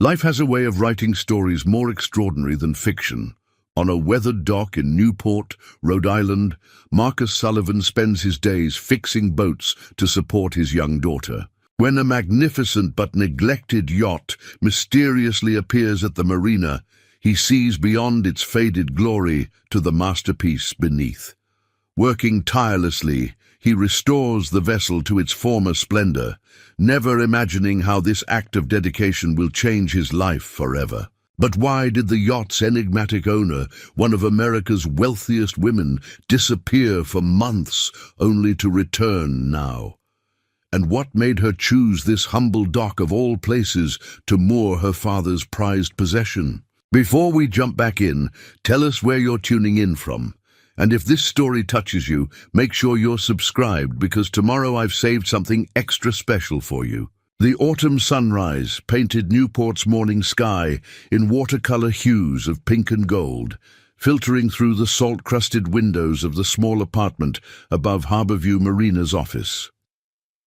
Life has a way of writing stories more extraordinary than fiction. On a weathered dock in Newport, Rhode Island, Marcus Sullivan spends his days fixing boats to support his young daughter. When a magnificent but neglected yacht mysteriously appears at the marina, he sees beyond its faded glory to the masterpiece beneath. Working tirelessly, he restores the vessel to its former splendor, never imagining how this act of dedication will change his life forever. But why did the yacht's enigmatic owner, one of America's wealthiest women, disappear for months, only to return now? And what made her choose this humble dock of all places to moor her father's prized possession? Before we jump back in, tell us where you're tuning in from. And if this story touches you, make sure you're subscribed, because tomorrow I've saved something extra special for you. The autumn sunrise painted Newport's morning sky in watercolor hues of pink and gold, filtering through the salt-crusted windows of the small apartment above Harborview Marina's office.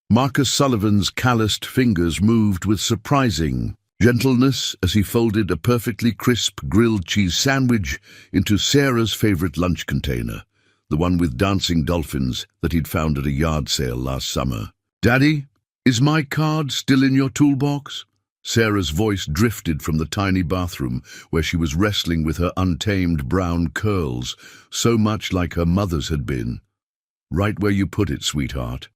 Marcus Sullivan's calloused fingers moved with surprising gentleness as he folded a perfectly crisp grilled cheese sandwich into Sarah's favorite lunch container, the one with dancing dolphins that he'd found at a yard sale last summer. "Daddy, is my card still in your toolbox?" Sarah's voice drifted from the tiny bathroom where she was wrestling with her untamed brown curls, so much like her mother's had been. "Right where you put it, sweetheart."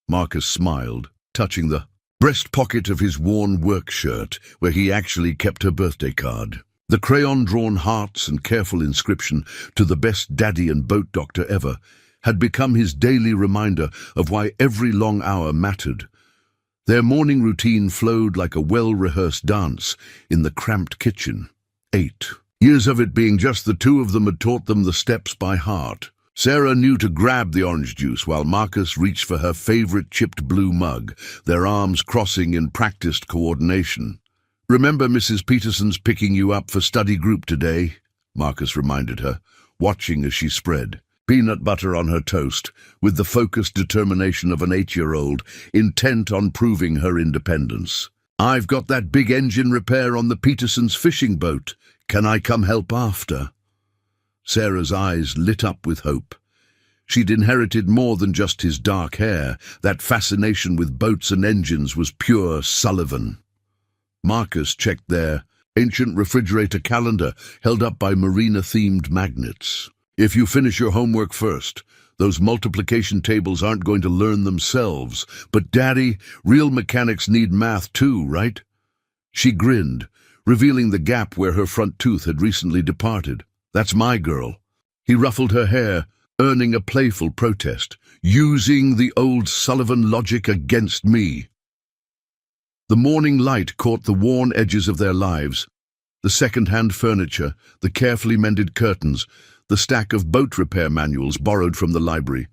Marcus smiled, touching the breast pocket of his worn work shirt, where he actually kept her birthday card. The crayon-drawn hearts and careful inscription, "To the best daddy and boat doctor ever," had become his daily reminder of why every long hour mattered. Their morning routine flowed like a well-rehearsed dance in the cramped kitchen. 8 years of it being just the two of them had taught them the steps by heart. Sarah knew to grab the orange juice while Marcus reached for her favorite chipped blue mug, their arms crossing in practiced coordination. "Remember Mrs. Peterson's picking you up for study group today?" Marcus reminded her, watching as she spread peanut butter on her toast, with the focused determination of an 8-year-old, intent on proving her independence. "I've got that big engine repair on the Petersons' fishing boat. Can I come help after?" Sarah's eyes lit up with hope. She'd inherited more than just his dark hair. That fascination with boats and engines was pure Sullivan. Marcus checked their ancient refrigerator calendar, held up by marina-themed magnets. "If you finish your homework first, those multiplication tables aren't going to learn themselves. But Daddy, real mechanics need math too, right?" She grinned, revealing the gap where her front tooth had recently departed. "That's my girl." He ruffled her hair, earning a playful protest. "Using the old Sullivan logic against me." The morning light caught the worn edges of their lives, the second-hand furniture, the carefully mended curtains, the stack of boat repair manuals borrowed from the library.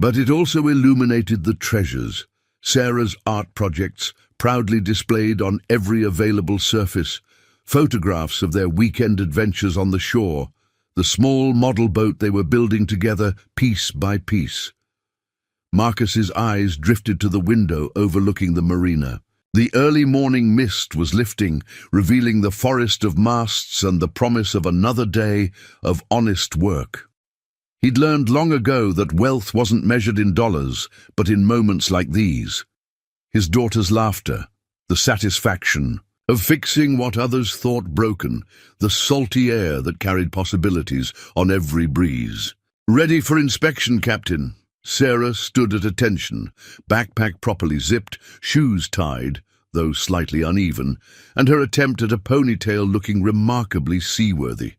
But it also illuminated the treasures, Sarah's art projects, proudly displayed on every available surface, photographs of their weekend adventures on the shore, the small model boat they were building together piece by piece. Marcus's eyes drifted to the window overlooking the marina. The early morning mist was lifting, revealing the forest of masts and the promise of another day of honest work. He'd learned long ago that wealth wasn't measured in dollars, but in moments like these. His daughter's laughter, the satisfaction of fixing what others thought broken, the salty air that carried possibilities on every breeze. "Ready for inspection, Captain." Sarah stood at attention, backpack properly zipped, shoes tied, though slightly uneven, and her attempt at a ponytail looking remarkably seaworthy.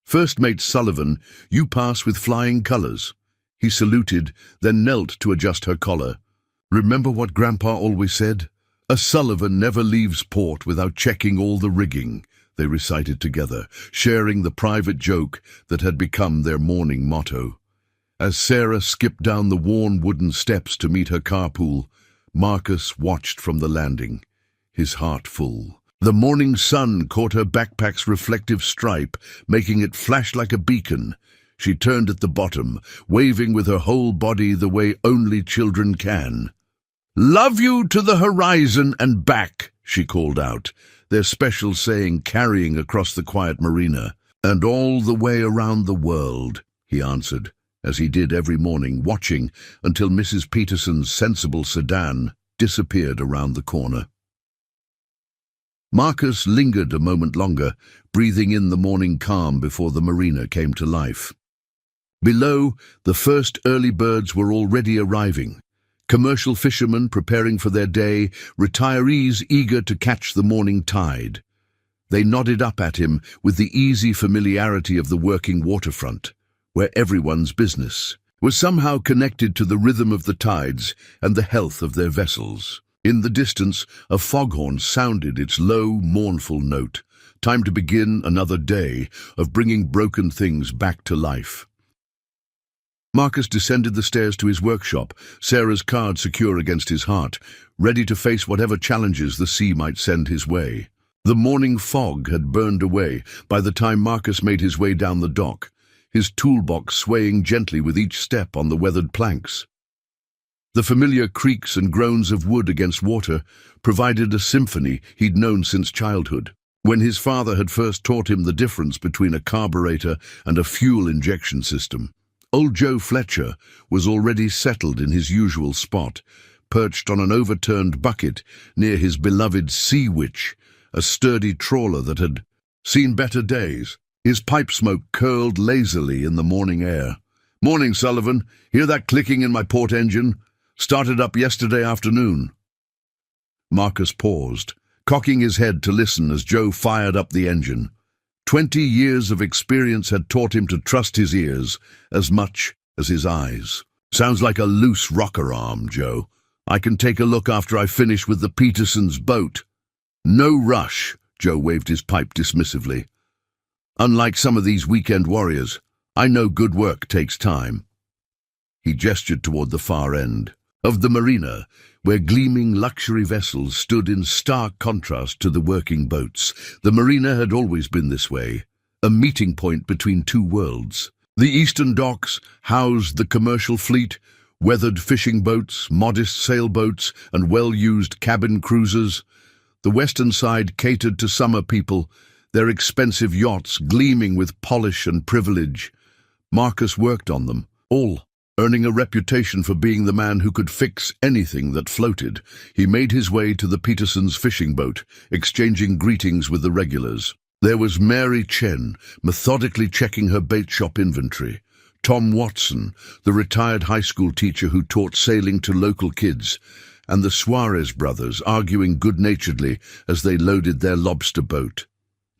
"First Mate Sullivan, you pass with flying colors." He saluted, then knelt to adjust her collar. "Remember what Grandpa always said? A Sullivan never leaves port without checking all the rigging," they recited together, sharing the private joke that had become their morning motto. As Sarah skipped down the worn wooden steps to meet her carpool, Marcus watched from the landing, his heart full. The morning sun caught her backpack's reflective stripe, making it flash like a beacon. She turned at the bottom, waving with her whole body the way only children can. "Love you to the horizon and back," she called out, their special saying carrying across the quiet marina. And all the way around the world, he answered, as he did every morning, watching until Mrs. Peterson's sensible sedan disappeared around the corner. Marcus lingered a moment longer, breathing in the morning calm before the marina came to life. Below, the first early birds were already arriving. Commercial fishermen preparing for their day, retirees eager to catch the morning tide. They nodded up at him with the easy familiarity of the working waterfront, where everyone's business was somehow connected to the rhythm of the tides and the health of their vessels. In the distance, a foghorn sounded its low, mournful note. Time to begin another day of bringing broken things back to life. Marcus descended the stairs to his workshop, Sarah's card secure against his heart, ready to face whatever challenges the sea might send his way. The morning fog had burned away by the time Marcus made his way down the dock, his toolbox swaying gently with each step on the weathered planks. The familiar creaks and groans of wood against water provided a symphony he'd known since childhood, when his father had first taught him the difference between a carburetor and a fuel injection system. Old Joe Fletcher was already settled in his usual spot, perched on an overturned bucket near his beloved Sea Witch, a sturdy trawler that had seen better days. His pipe smoke curled lazily in the morning air. "Morning, Sullivan. Hear that clicking in my port engine? Started up yesterday afternoon." Marcus paused, cocking his head to listen as Joe fired up the engine. 20 years of experience had taught him to trust his ears as much as his eyes. "Sounds like a loose rocker arm, Joe. I can take a look after I finish with the Petersons' boat." "No rush," Joe waved his pipe dismissively. "Unlike some of these weekend warriors, I know good work takes time." He gestured toward the far end of the marina, where gleaming luxury vessels stood in stark contrast to the working boats. The marina had always been this way, a meeting point between two worlds. The eastern docks housed the commercial fleet, weathered fishing boats, modest sailboats, and well-used cabin cruisers. The western side catered to summer people, their expensive yachts gleaming with polish and privilege. Marcus worked on them, all earning a reputation for being the man who could fix anything that floated. He made his way to the Petersons' fishing boat, exchanging greetings with the regulars. There was Mary Chen, methodically checking her bait shop inventory. Tom Watson, the retired high school teacher who taught sailing to local kids, and the Suarez brothers arguing good-naturedly as they loaded their lobster boat.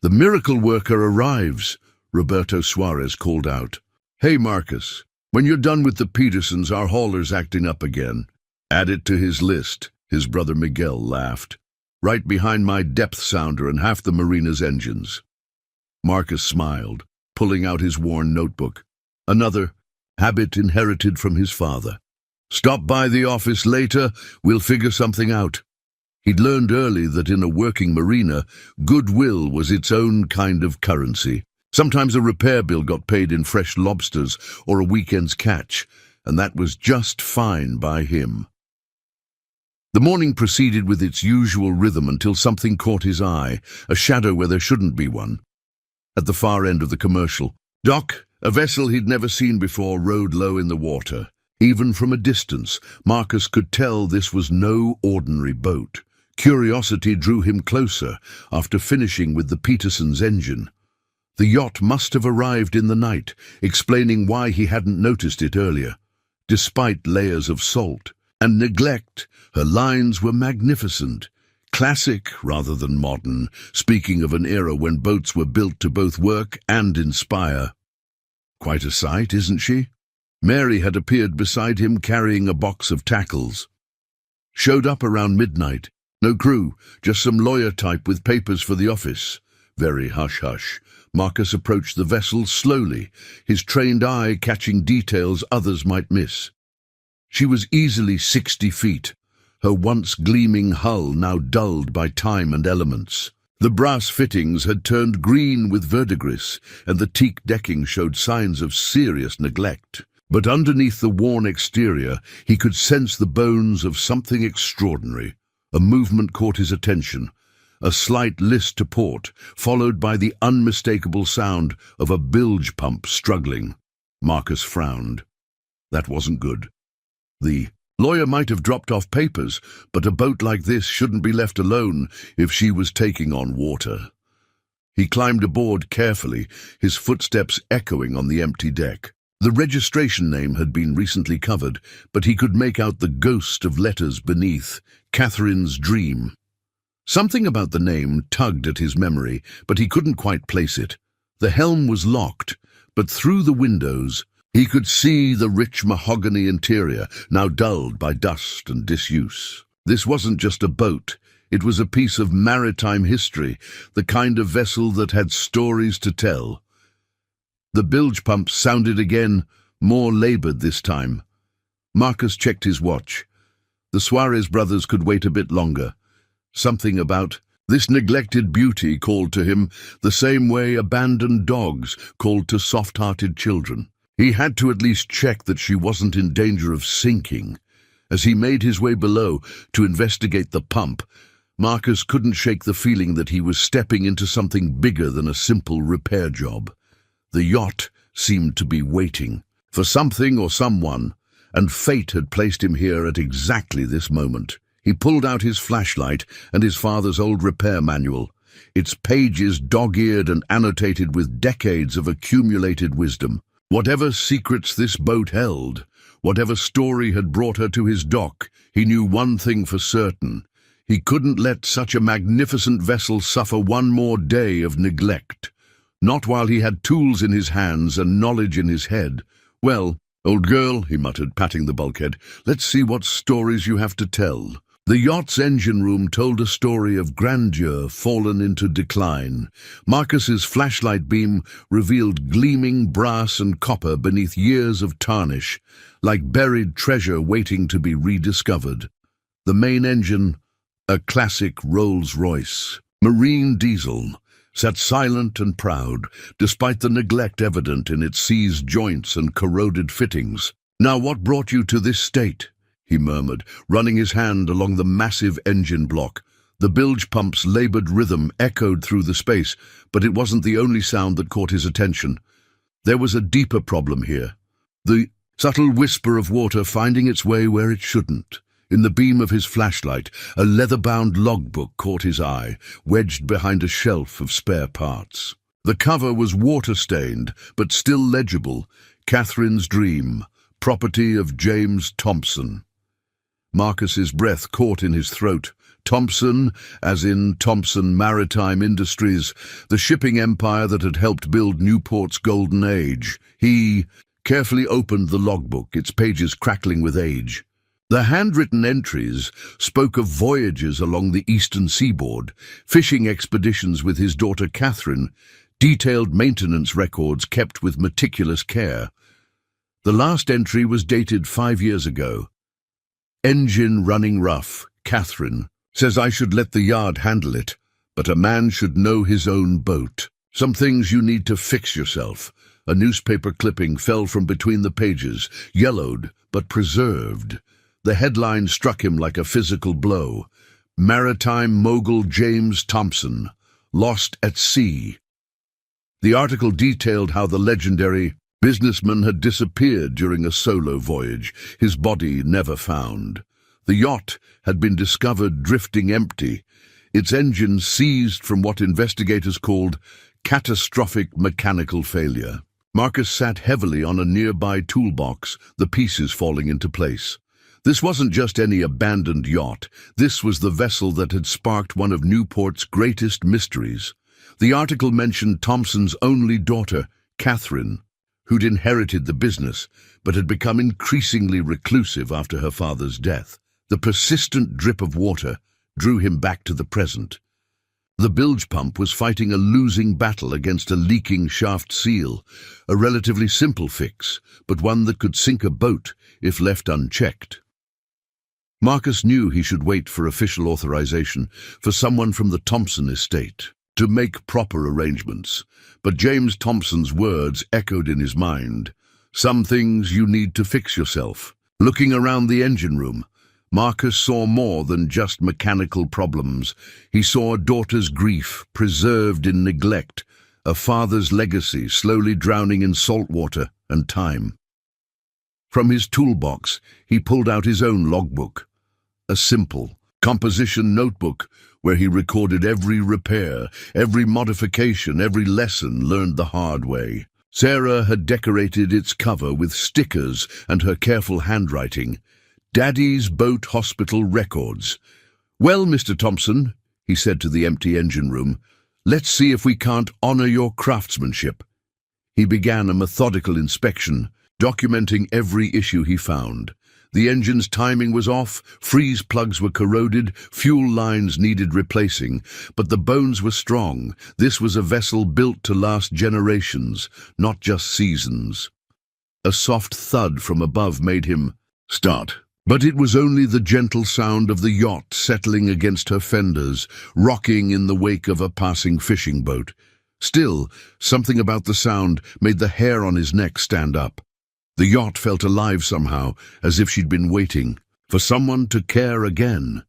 "The miracle worker arrives," Roberto Suarez called out. "Hey, Marcus, when you're done with the Petersons, our hauler's acting up again. Add it to his list," his brother Miguel laughed. "Right behind my depth sounder and half the marina's engines." Marcus smiled, pulling out his worn notebook. Another habit inherited from his father. "Stop by the office later, we'll figure something out." He'd learned early that in a working marina, goodwill was its own kind of currency. Sometimes a repair bill got paid in fresh lobsters or a weekend's catch, and that was just fine by him. The morning proceeded with its usual rhythm until something caught his eye, a shadow where there shouldn't be one. At the far end of the commercial dock, a vessel he'd never seen before rode low in the water. Even from a distance, Marcus could tell this was no ordinary boat. Curiosity drew him closer after finishing with the Petersons' engine. The yacht must have arrived in the night, explaining why he hadn't noticed it earlier. Despite layers of salt and neglect, her lines were magnificent. Classic rather than modern, speaking of an era when boats were built to both work and inspire. "Quite a sight, isn't she?" Mary had appeared beside him carrying a box of tackles. "Showed up around midnight. No crew, just some lawyer type with papers for the office." Very hush-hush, Marcus approached the vessel slowly, his trained eye catching details others might miss. She was easily 60 feet, her once gleaming hull now dulled by time and elements. The brass fittings had turned green with verdigris, and the teak decking showed signs of serious neglect. But underneath the worn exterior, he could sense the bones of something extraordinary. A movement caught his attention. A slight list to port, followed by the unmistakable sound of a bilge pump struggling. Marcus frowned. That wasn't good. The lawyer might have dropped off papers, but a boat like this shouldn't be left alone if she was taking on water. He climbed aboard carefully, his footsteps echoing on the empty deck. The registration name had been recently covered, but he could make out the ghost of letters beneath, Catherine's Dream. Something about the name tugged at his memory, but he couldn't quite place it. The helm was locked, but through the windows he could see the rich mahogany interior, now dulled by dust and disuse. This wasn't just a boat. It was a piece of maritime history, the kind of vessel that had stories to tell. The bilge pump sounded again, more labored this time. Marcus checked his watch. The Suarez brothers could wait a bit longer. Something about this neglected beauty called to him the same way abandoned dogs called to soft-hearted children. He had to at least check that she wasn't in danger of sinking. As he made his way below to investigate the pump, Marcus couldn't shake the feeling that he was stepping into something bigger than a simple repair job. The yacht seemed to be waiting for something or someone, and fate had placed him here at exactly this moment. He pulled out his flashlight and his father's old repair manual, its pages dog-eared and annotated with decades of accumulated wisdom. Whatever secrets this boat held, whatever story had brought her to his dock, he knew one thing for certain. He couldn't let such a magnificent vessel suffer one more day of neglect. Not while he had tools in his hands and knowledge in his head. "Well, old girl," he muttered, patting the bulkhead, "let's see what stories you have to tell." The yacht's engine room told a story of grandeur fallen into decline. Marcus's flashlight beam revealed gleaming brass and copper beneath years of tarnish, like buried treasure waiting to be rediscovered. The main engine, a classic Rolls-Royce, marine diesel, sat silent and proud, despite the neglect evident in its seized joints and corroded fittings. "Now what brought you to this state?" he murmured, running his hand along the massive engine block. The bilge pump's labored rhythm echoed through the space, but it wasn't the only sound that caught his attention. There was a deeper problem here. The subtle whisper of water finding its way where it shouldn't. In the beam of his flashlight, a leather-bound logbook caught his eye, wedged behind a shelf of spare parts. The cover was water-stained, but still legible. Catherine's Dream, property of James Thompson. Marcus's breath caught in his throat. Thompson, as in Thompson Maritime Industries, the shipping empire that had helped build Newport's golden age. He carefully opened the logbook, its pages crackling with age. The handwritten entries spoke of voyages along the eastern seaboard, fishing expeditions with his daughter Catherine, detailed maintenance records kept with meticulous care. The last entry was dated 5 years ago. "Engine running rough. Catherine says I should let the yard handle it, but a man should know his own boat. Some things you need to fix yourself." A newspaper clipping fell from between the pages, yellowed but preserved. The headline struck him like a physical blow. "Maritime mogul James Thompson, lost at sea." The article detailed how the legendary businessman had disappeared during a solo voyage, his body never found. The yacht had been discovered drifting empty, its engine seized from what investigators called catastrophic mechanical failure. Marcus sat heavily on a nearby toolbox, the pieces falling into place. This wasn't just any abandoned yacht. This was the vessel that had sparked one of Newport's greatest mysteries. The article mentioned Thompson's only daughter, Catherine, who'd inherited the business, but had become increasingly reclusive after her father's death. The persistent drip of water drew him back to the present. The bilge pump was fighting a losing battle against a leaking shaft seal, a relatively simple fix, but one that could sink a boat if left unchecked. Marcus knew he should wait for official authorization, for someone from the Thompson estate, to make proper arrangements. But James Thompson's words echoed in his mind. "Some things you need to fix yourself." Looking around the engine room, Marcus saw more than just mechanical problems. He saw a daughter's grief preserved in neglect, a father's legacy slowly drowning in salt water and time. From his toolbox, he pulled out his own logbook, a simple composition notebook where he recorded every repair, every modification, every lesson learned the hard way. Sarah had decorated its cover with stickers and her careful handwriting. Daddy's Boat Hospital Records. "Well, Mr. Thompson," he said to the empty engine room, "let's see if we can't honor your craftsmanship." He began a methodical inspection, documenting every issue he found. The engine's timing was off, freeze plugs were corroded, fuel lines needed replacing, but the bones were strong. This was a vessel built to last generations, not just seasons. A soft thud from above made him start. But it was only the gentle sound of the yacht settling against her fenders, rocking in the wake of a passing fishing boat. Still, something about the sound made the hair on his neck stand up. The yacht felt alive somehow, as if she'd been waiting for someone to care again.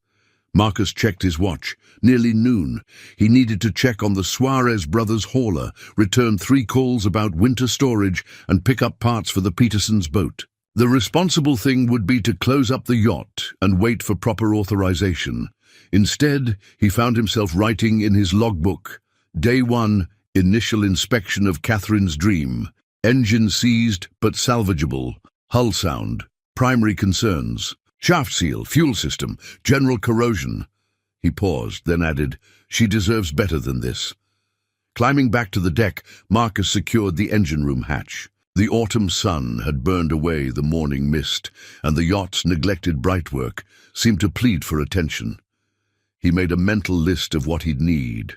Marcus checked his watch. Nearly noon. He needed to check on the Suarez brothers' hauler, return 3 calls about winter storage, and pick up parts for the Petersons' boat. The responsible thing would be to close up the yacht and wait for proper authorization. Instead, he found himself writing in his logbook, Day 1, initial inspection of Catherine's Dream. Engine seized but salvageable. Hull sound. Primary concerns. Shaft seal, fuel system, general corrosion. He paused, then added, "She deserves better than this." Climbing back to the deck, Marcus secured the engine room hatch. The autumn sun had burned away the morning mist, and the yacht's neglected brightwork seemed to plead for attention. He made a mental list of what he'd need.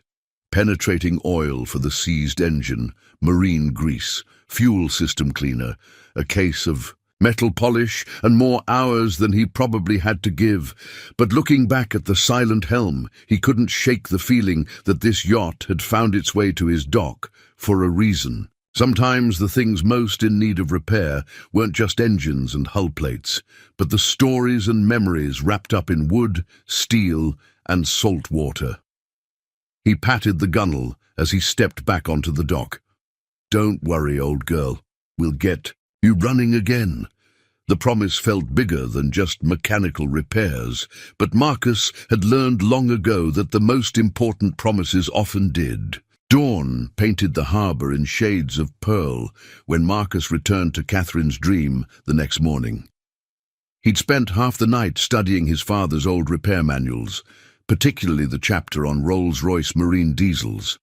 Penetrating oil for the seized engine, marine grease, fuel system cleaner, a case of metal polish, and more hours than he probably had to give. But looking back at the silent helm, he couldn't shake the feeling that this yacht had found its way to his dock for a reason. Sometimes the things most in need of repair weren't just engines and hull plates, but the stories and memories wrapped up in wood, steel, and salt water. He patted the gunwale as he stepped back onto the dock. "Don't worry, old girl. We'll get you running again." The promise felt bigger than just mechanical repairs, but Marcus had learned long ago that the most important promises often did. Dawn painted the harbour in shades of pearl when Marcus returned to Catherine's Dream the next morning. He'd spent half the night studying his father's old repair manuals, particularly the chapter on Rolls-Royce marine diesels.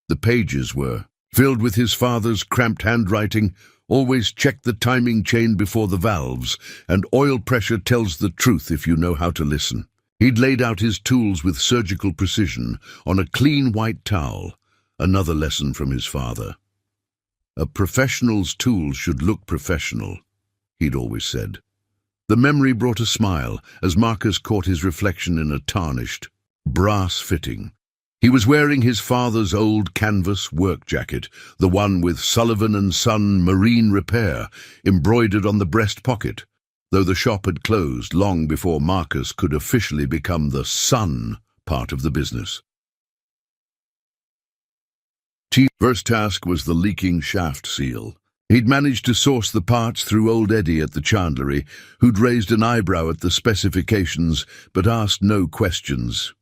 The pages were filled with his father's cramped handwriting, "Always check the timing chain before the valves, and oil pressure tells the truth if you know how to listen." He'd laid out his tools with surgical precision on a clean white towel, another lesson from his father. A professional's tools should look professional, he'd always said. The memory brought a smile as Marcus caught his reflection in a tarnished, brass fitting. He was wearing his father's old canvas work jacket, the one with Sullivan and Son Marine Repair embroidered on the breast pocket, though the shop had closed long before Marcus could officially become the Son part of the business. First task was the leaking shaft seal. He'd managed to source the parts through old Eddie at the chandlery, who'd raised an eyebrow at the specifications but asked no questions.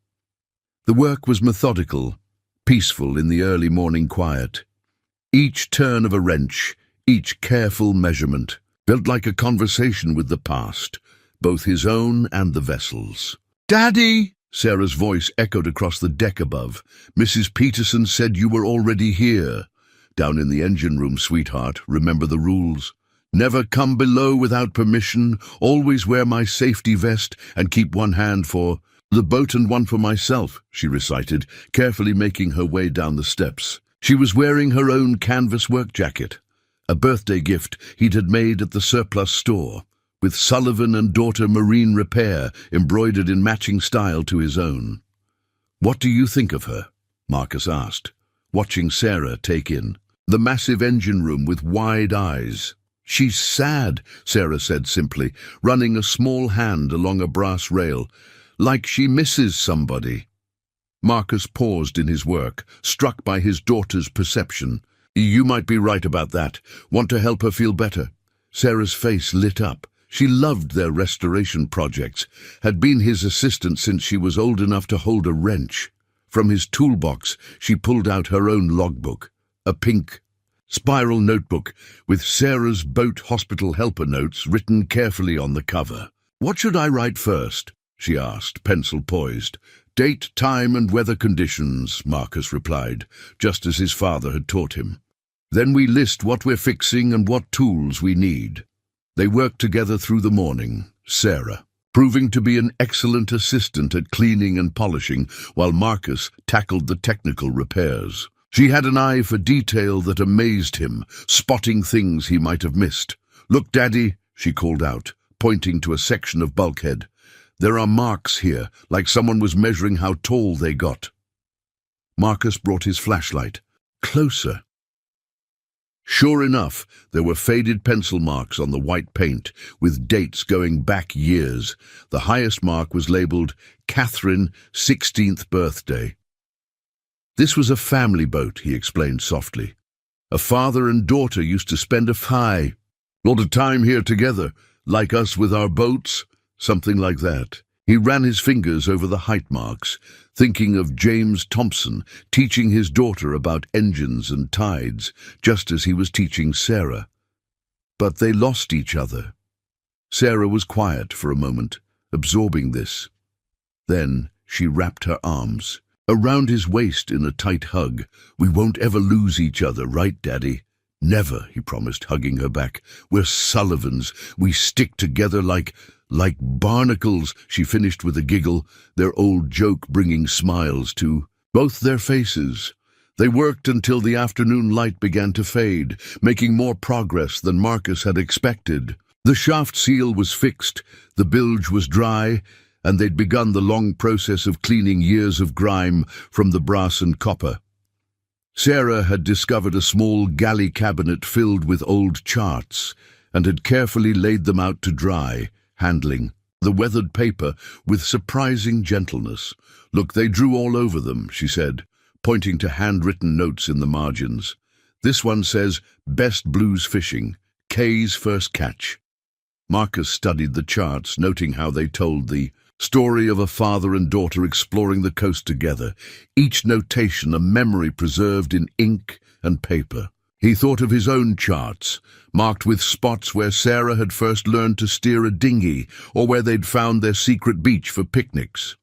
The work was methodical, peaceful in the early morning quiet. Each turn of a wrench, each careful measurement, felt like a conversation with the past, both his own and the vessel's. "Daddy!" Sarah's voice echoed across the deck above. "Mrs. Peterson said you were already here." "Down in the engine room, sweetheart. Remember the rules. Never come below without permission, always wear my safety vest, and keep one hand for the boat and one for myself," she recited, carefully making her way down the steps. She was wearing her own canvas work jacket, a birthday gift he'd had made at the surplus store, with Sullivan and Daughter Marine Repair embroidered in matching style to his own. "What do you think of her?" Marcus asked, watching Sarah take in the massive engine room with wide eyes. "She's sad," Sarah said simply, running a small hand along a brass rail, "like she misses somebody." Marcus paused in his work, struck by his daughter's perception. "You might be right about that. Want to help her feel better?" Sarah's face lit up. She loved their restoration projects, had been his assistant since she was old enough to hold a wrench. From his toolbox, she pulled out her own logbook, a pink spiral notebook with Sarah's boat hospital helper notes written carefully on the cover. "What should I write first?" she asked, pencil poised. "Date, time, and weather conditions," Marcus replied, just as his father had taught him. "Then we list what we're fixing and what tools we need." They worked together through the morning, Sarah proving to be an excellent assistant at cleaning and polishing, while Marcus tackled the technical repairs. She had an eye for detail that amazed him, spotting things he might have missed. "Look, Daddy," she called out, pointing to a section of bulkhead. "There are marks here, like someone was measuring how tall they got." Marcus brought his flashlight. Closer. Sure enough, there were faded pencil marks on the white paint, with dates going back years. The highest mark was labeled Catherine, 16th birthday. "This was a family boat," he explained softly. "A father and daughter used to spend a lot of time here together, like us with our boats," something like that. He ran his fingers over the height marks, thinking of James Thompson teaching his daughter about engines and tides, just as he was teaching Sarah. But they lost each other. Sarah was quiet for a moment, absorbing this. Then she wrapped her arms around his waist in a tight hug. "We won't ever lose each other, right, Daddy?" "Never," he promised, hugging her back. "We're Sullivans. We stick together like barnacles," she finished with a giggle, their old joke bringing smiles to both their faces. They worked until the afternoon light began to fade, making more progress than Marcus had expected. The shaft seal was fixed, the bilge was dry, and they'd begun the long process of cleaning years of grime from the brass and copper. Sarah had discovered a small galley cabinet filled with old charts, and had carefully laid them out to dry, handling the weathered paper with surprising gentleness. "Look, they drew all over them," she said, pointing to handwritten notes in the margins. "This one says, 'Best blues fishing, Kay's first catch.'" Marcus studied the charts, noting how they told the story of a father and daughter exploring the coast together, each notation a memory preserved in ink and paper. He thought of his own charts, marked with spots where Sarah had first learned to steer a dinghy or where they'd found their secret beach for picnics.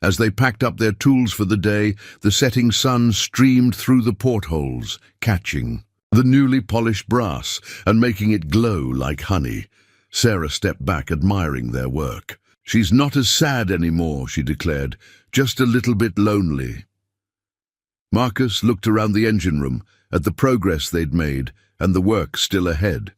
As they packed up their tools for the day, the setting sun streamed through the portholes, catching the newly polished brass and making it glow like honey. Sarah stepped back, admiring their work. "She's not as sad anymore," she declared, "just a little bit lonely." Marcus looked around the engine room, at the progress they'd made, and the work still ahead.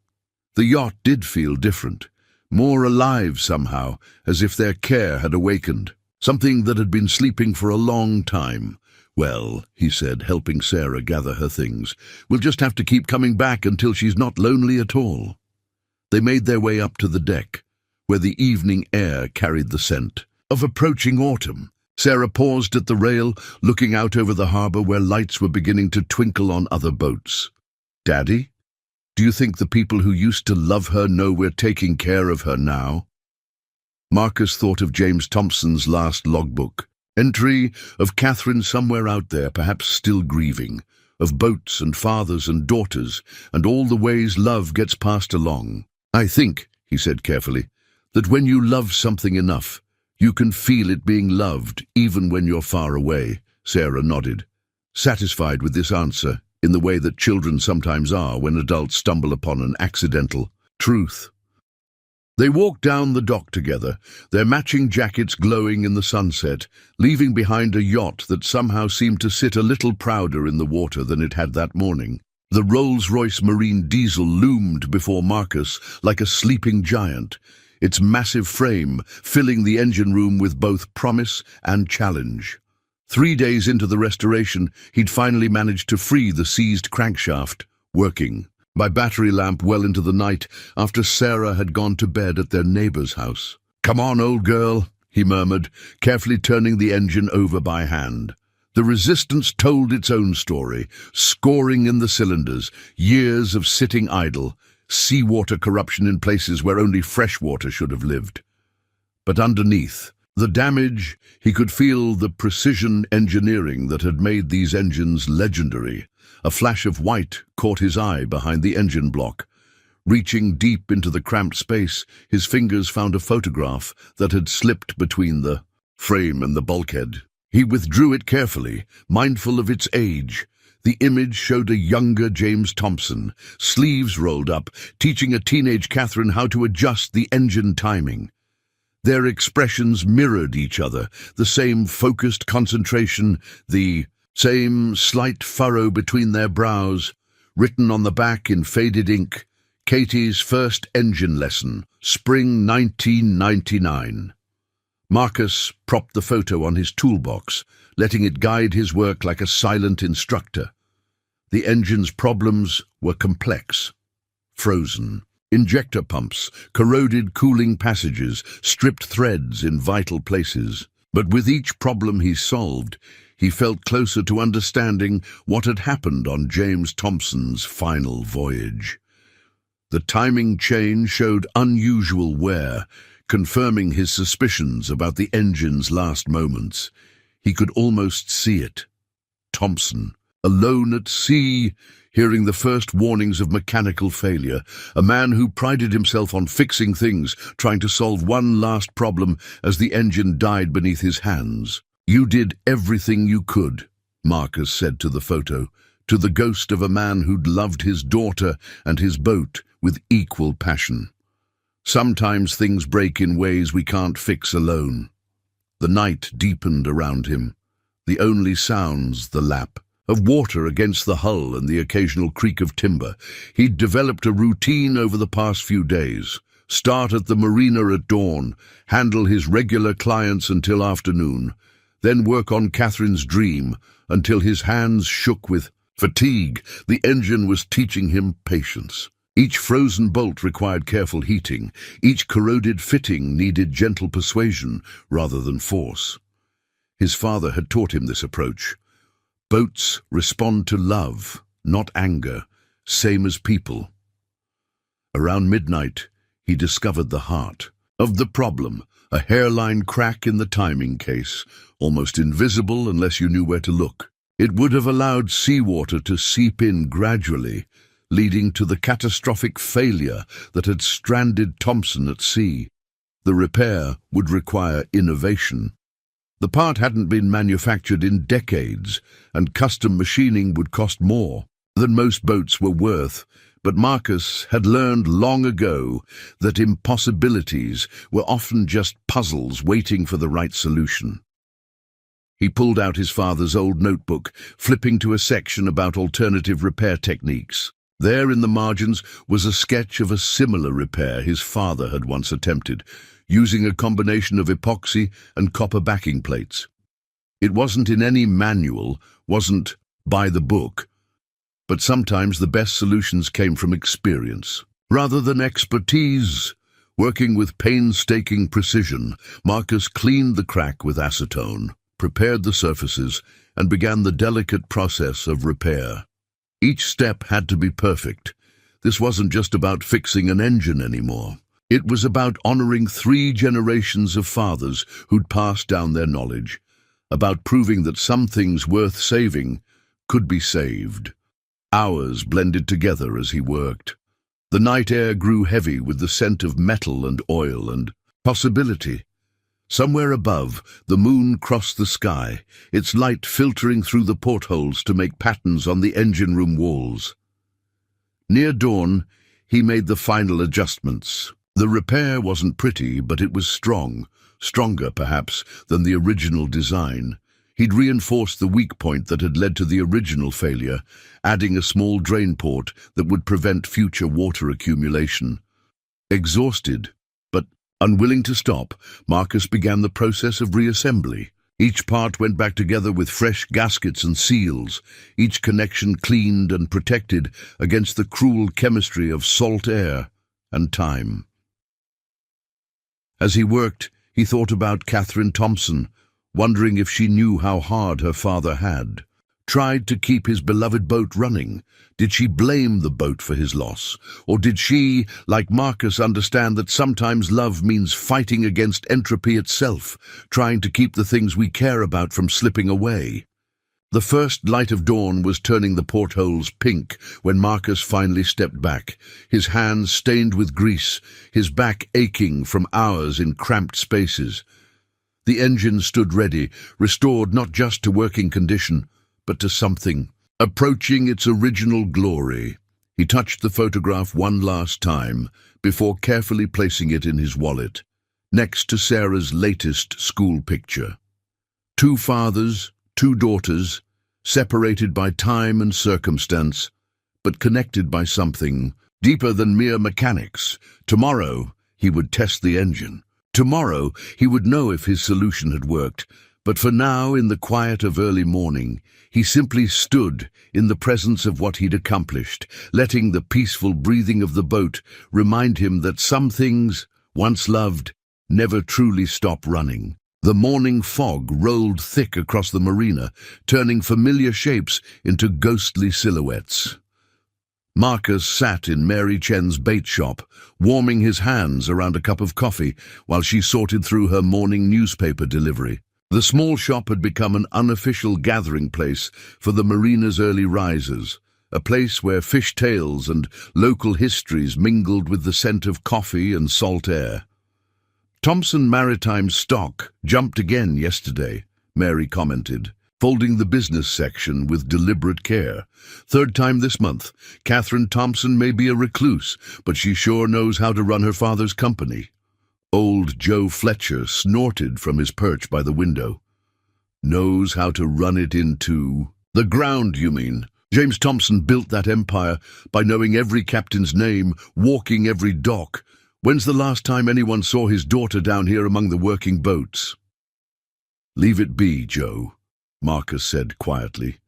The yacht did feel different, more alive somehow, as if their care had awakened, something that had been sleeping for a long time. "Well," he said, helping Sarah gather her things, "we'll just have to keep coming back until she's not lonely at all." They made their way up to the deck, where the evening air carried the scent of approaching autumn. Sarah paused at the rail, looking out over the harbor where lights were beginning to twinkle on other boats. "Daddy, do you think the people who used to love her know we're taking care of her now?" Marcus thought of James Thompson's last logbook, entry of Catherine somewhere out there, perhaps still grieving, of boats and fathers and daughters, and all the ways love gets passed along. "I think," he said carefully, "that when you love something enough, you can feel it being loved, even when you're far away." Sarah nodded, satisfied with this answer, in the way that children sometimes are when adults stumble upon an accidental truth. They walked down the dock together, their matching jackets glowing in the sunset, leaving behind a yacht that somehow seemed to sit a little prouder in the water than it had that morning. The Rolls-Royce Marine Diesel loomed before Marcus like a sleeping giant, its massive frame filling the engine room with both promise and challenge. 3 days into the restoration, he'd finally managed to free the seized crankshaft, working. by battery lamp well into the night after Sarah had gone to bed at their neighbor's house. "Come on, old girl," he murmured, carefully turning the engine over by hand. The resistance told its own story, scoring in the cylinders, years of sitting idle, seawater corruption in places where only fresh water should have lived. But underneath the damage, he could feel the precision engineering that had made these engines legendary. A flash of white caught his eye behind the engine block. Reaching deep into the cramped space, his fingers found a photograph that had slipped between the frame and the bulkhead. He withdrew it carefully, mindful of its age. The image showed a younger James Thompson, sleeves rolled up, teaching a teenage Catherine how to adjust the engine timing. Their expressions mirrored each other, the same focused concentration, the same slight furrow between their brows. Written on the back in faded ink, Katie's first engine lesson, spring 1999. Marcus propped the photo on his toolbox, letting it guide his work like a silent instructor. The engine's problems were complex. Frozen injector pumps, corroded cooling passages, stripped threads in vital places. But with each problem he solved, he felt closer to understanding what had happened on James Thompson's final voyage. The timing chain showed unusual wear, confirming his suspicions about the engine's last moments. He could almost see it. Thompson, alone at sea, hearing the first warnings of mechanical failure, a man who prided himself on fixing things, trying to solve one last problem as the engine died beneath his hands. "You did everything you could," Marcus said to the photo, to the ghost of a man who'd loved his daughter and his boat with equal passion. "Sometimes things break in ways we can't fix alone." The night deepened around him. The only sounds, the lap of water against the hull and the occasional creak of timber. He'd developed a routine over the past few days. Start at the marina at dawn, handle his regular clients until afternoon, then work on Catherine's dream until his hands shook with fatigue. The engine was teaching him patience. Each frozen bolt required careful heating. Each corroded fitting needed gentle persuasion rather than force. His father had taught him this approach. Boats respond to love, not anger, same as people. Around midnight, he discovered the heart of the problem, a hairline crack in the timing case, almost invisible unless you knew where to look. It would have allowed seawater to seep in gradually, leading to the catastrophic failure that had stranded Thompson at sea. The repair would require innovation. The part hadn't been manufactured in decades, and custom machining would cost more than most boats were worth. But Marcus had learned long ago that impossibilities were often just puzzles waiting for the right solution. He pulled out his father's old notebook, flipping to a section about alternative repair techniques. There in the margins was a sketch of a similar repair his father had once attempted, using a combination of epoxy and copper backing plates. It wasn't in any manual, wasn't by the book, but sometimes the best solutions came from experience. Rather than expertise, working with painstaking precision, Marcus cleaned the crack with acetone, prepared the surfaces, and began the delicate process of repair. Each step had to be perfect. This wasn't just about fixing an engine anymore. It was about honoring 3 generations of fathers who'd passed down their knowledge, about proving that some things worth saving could be saved. Hours blended together as he worked. The night air grew heavy with the scent of metal and oil and possibility. Somewhere above, the moon crossed the sky, its light filtering through the portholes to make patterns on the engine room walls. Near dawn, he made the final adjustments. The repair wasn't pretty, but it was strong, stronger perhaps than the original design. He'd reinforced the weak point that had led to the original failure, adding a small drain port that would prevent future water accumulation. Exhausted, but unwilling to stop, Marcus began the process of reassembly. Each part went back together with fresh gaskets and seals, each connection cleaned and protected against the cruel chemistry of salt air and time. As he worked, he thought about Catherine Thompson, wondering if she knew how hard her father had. Tried to keep his beloved boat running. Did she blame the boat for his loss? Or did she, like Marcus, understand that sometimes love means fighting against entropy itself, trying to keep the things we care about from slipping away? The first light of dawn was turning the portholes pink when Marcus finally stepped back, his hands stained with grease, his back aching from hours in cramped spaces. The engine stood ready, restored not just to working condition, but to something, approaching its original glory. He touched the photograph one last time, before carefully placing it in his wallet, next to Sarah's latest school picture. 2 fathers, 2 daughters, separated by time and circumstance, but connected by something deeper than mere mechanics. Tomorrow, he would test the engine. Tomorrow, he would know if his solution had worked. But for now, in the quiet of early morning, he simply stood in the presence of what he'd accomplished, letting the peaceful breathing of the boat remind him that some things, once loved, never truly stop running. The morning fog rolled thick across the marina, turning familiar shapes into ghostly silhouettes. Marcus sat in Mary Chen's bait shop, warming his hands around a cup of coffee while she sorted through her morning newspaper delivery. The small shop had become an unofficial gathering place for the marina's early risers, a place where fish tales and local histories mingled with the scent of coffee and salt air. Thompson Maritime stock jumped again yesterday, Mary commented, folding the business section with deliberate care. 3rd time this month. Catherine Thompson may be a recluse, but she sure knows how to run her father's company. Old Joe Fletcher snorted from his perch by the window. Knows how to run it into the ground, you mean? James Thompson built that empire by knowing every captain's name, walking every dock. When's the last time anyone saw his daughter down here among the working boats? Leave it be, Joe, Marcus said quietly.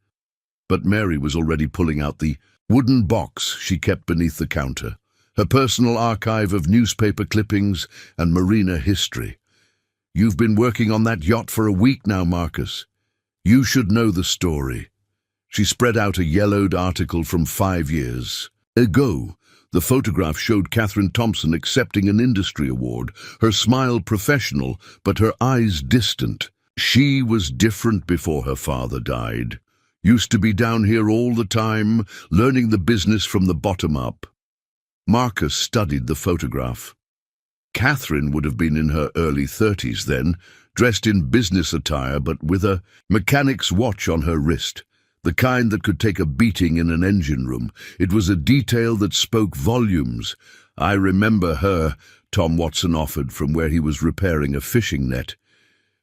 But Mary was already pulling out the wooden box she kept beneath the counter, her personal archive of newspaper clippings and marina history. You've been working on that yacht for a week now, Marcus. You should know the story. She spread out a yellowed article from 5 years ago. The photograph showed Catherine Thompson accepting an industry award, her smile professional, but her eyes distant. She was different before her father died. Used to be down here all the time, learning the business from the bottom up. Marcus studied the photograph. Catherine would have been in her early 30s then, dressed in business attire but with a mechanic's watch on her wrist, the kind that could take a beating in an engine room. It was a detail that spoke volumes. I remember her, Tom Watson offered from where he was repairing a fishing net.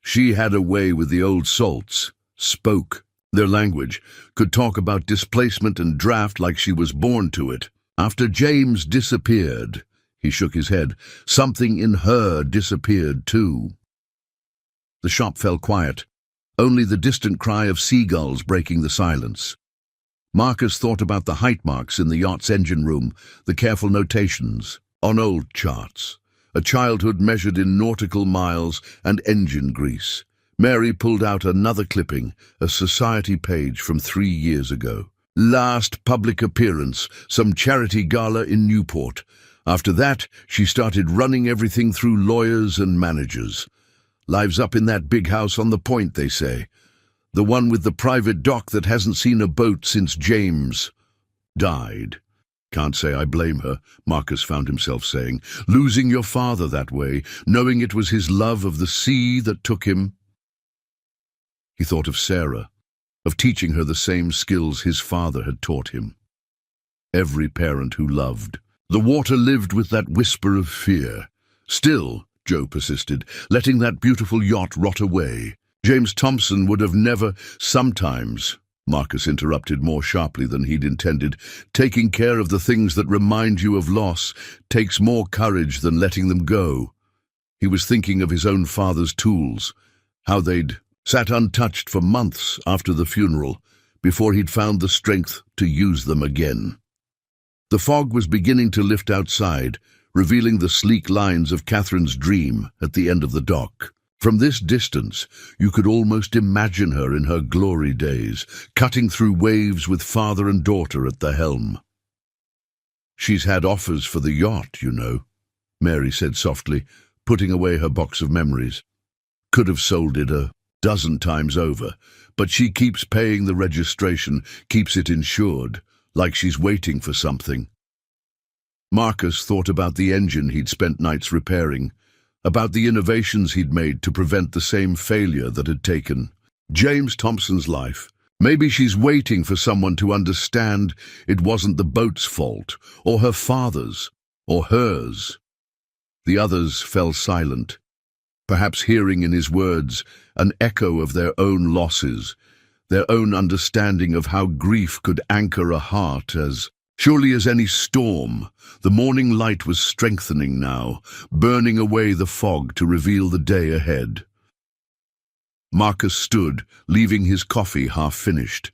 She had a way with the old salts, spoke their language, could talk about displacement and draft like she was born to it. After James disappeared, he shook his head, something in her disappeared too. The shop fell quiet, only the distant cry of seagulls breaking the silence. Marcus thought about the height marks in the yacht's engine room, the careful notations on old charts, a childhood measured in nautical miles and engine grease. Mary pulled out another clipping, a society page from 3 years ago. Last public appearance, some charity gala in Newport. After that, she started running everything through lawyers and managers. Lives up in that big house on the point, they say. The one with the private dock that hasn't seen a boat since James died. Can't say I blame her, Marcus found himself saying. Losing your father that way, knowing it was his love of the sea that took him. He thought of Sarah, of teaching her the same skills his father had taught him. Every parent who loved. The water lived with that whisper of fear. Still, Joe persisted, letting that beautiful yacht rot away. James Thompson would have never. Sometimes, Marcus interrupted more sharply than he'd intended, taking care of the things that remind you of loss takes more courage than letting them go. He was thinking of his own father's tools, how they'd sat untouched for months after the funeral, before he'd found the strength to use them again. The fog was beginning to lift outside, revealing the sleek lines of Catherine's dream at the end of the dock. From this distance, you could almost imagine her in her glory days, cutting through waves with father and daughter at the helm. "She's had offers for the yacht, you know," Mary said softly, putting away her box of memories. "Could have sold it a dozen times over, but she keeps paying the registration, keeps it insured, like she's waiting for something." Marcus thought about the engine he'd spent nights repairing, about the innovations he'd made to prevent the same failure that had taken James Thompson's life. Maybe she's waiting for someone to understand it wasn't the boat's fault, or her father's, or hers. The others fell silent, perhaps hearing in his words an echo of their own losses, their own understanding of how grief could anchor a heart as surely as any storm. The morning light was strengthening now, burning away the fog to reveal the day ahead. Marcus stood, leaving his coffee half-finished.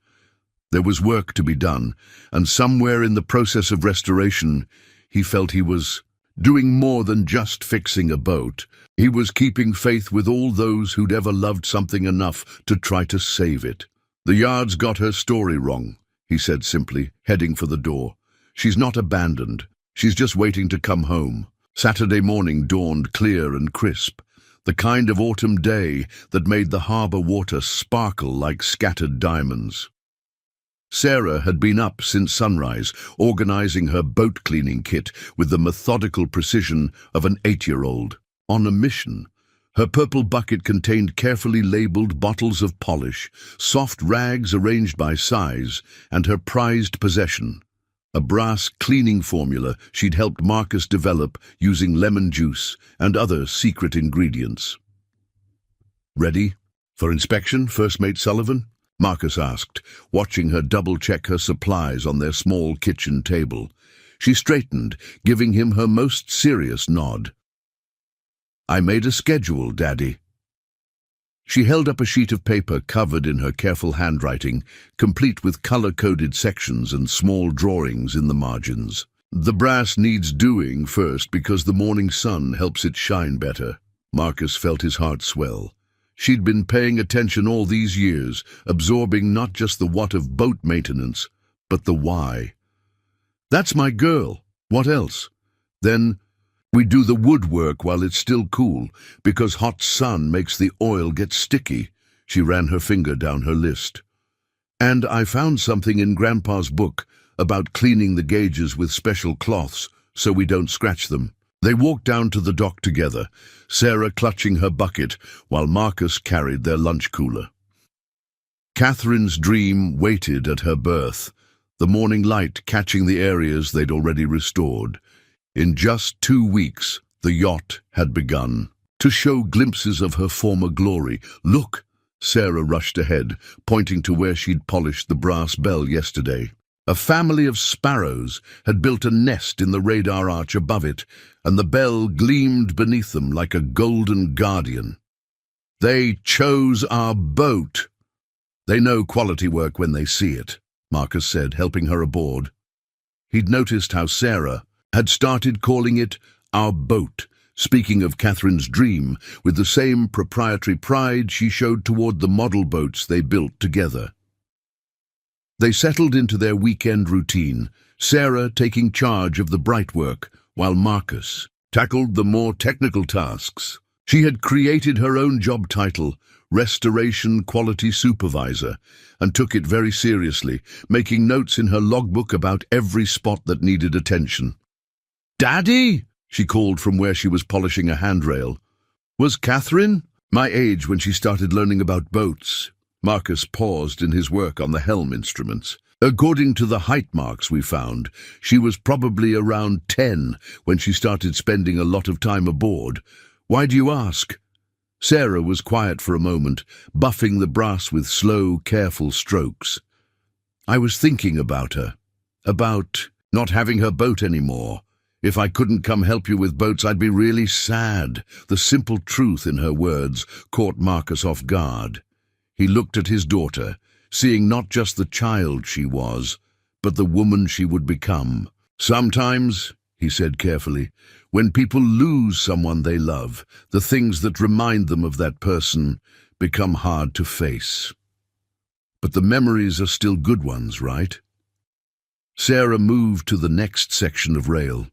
There was work to be done, and somewhere in the process of restoration, he felt he was doing more than just fixing a boat. He was keeping faith with all those who'd ever loved something enough to try to save it. "The Yard's got her story wrong," he said simply, heading for the door. "She's not abandoned. She's just waiting to come home." Saturday morning dawned clear and crisp, the kind of autumn day that made the harbour water sparkle like scattered diamonds. Sarah had been up since sunrise, organising her boat-cleaning kit with the methodical precision of an 8-year-old. On a mission, her purple bucket contained carefully labelled bottles of polish, soft rags arranged by size, and her prized possession, a brass cleaning formula she'd helped Marcus develop using lemon juice and other secret ingredients. "Ready for inspection, First Mate Sullivan?" Marcus asked, watching her double-check her supplies on their small kitchen table. She straightened, giving him her most serious nod. "I made a schedule, Daddy." She held up a sheet of paper covered in her careful handwriting, complete with color-coded sections and small drawings in the margins. "The brass needs doing first because the morning sun helps it shine better." Marcus felt his heart swell. She'd been paying attention all these years, absorbing not just the what of boat maintenance, but the why. "That's my girl. What else?" "Then we do the woodwork while it's still cool, because hot sun makes the oil get sticky." She ran her finger down her list. "And I found something in Grandpa's book about cleaning the gauges with special cloths so we don't scratch them." They walked down to the dock together, Sarah clutching her bucket while Marcus carried their lunch cooler. Catherine's dream waited at her berth, the morning light catching the areas they'd already restored. In just 2 weeks, the yacht had begun to show glimpses of her former glory. "Look!" Sarah rushed ahead, pointing to where she'd polished the brass bell yesterday. A family of sparrows had built a nest in the radar arch above it, and the bell gleamed beneath them like a golden guardian. "They chose our boat." "They know quality work when they see it," Marcus said, helping her aboard. He'd noticed how Sarah had started calling it our boat, speaking of Catherine's dream with the same proprietary pride she showed toward the model boats they built together. They settled into their weekend routine, Sarah taking charge of the bright work, while Marcus tackled the more technical tasks. She had created her own job title, Restoration Quality Supervisor, and took it very seriously, making notes in her logbook about every spot that needed attention. "Daddy!" she called from where she was polishing a handrail. "Was Catherine my age when she started learning about boats?" Marcus paused in his work on the helm instruments. "According to the height marks we found, she was probably around 10 when she started spending a lot of time aboard. Why do you ask?" Sarah was quiet for a moment, buffing the brass with slow, careful strokes. "I was thinking about her, about not having her boat anymore. If I couldn't come help you with boats, I'd be really sad." The simple truth in her words caught Marcus off guard. He looked at his daughter, seeing not just the child she was, but the woman she would become. "Sometimes," he said carefully, "when people lose someone they love, the things that remind them of that person become hard to face. But the memories are still good ones, right?" Sarah moved to the next section of rail.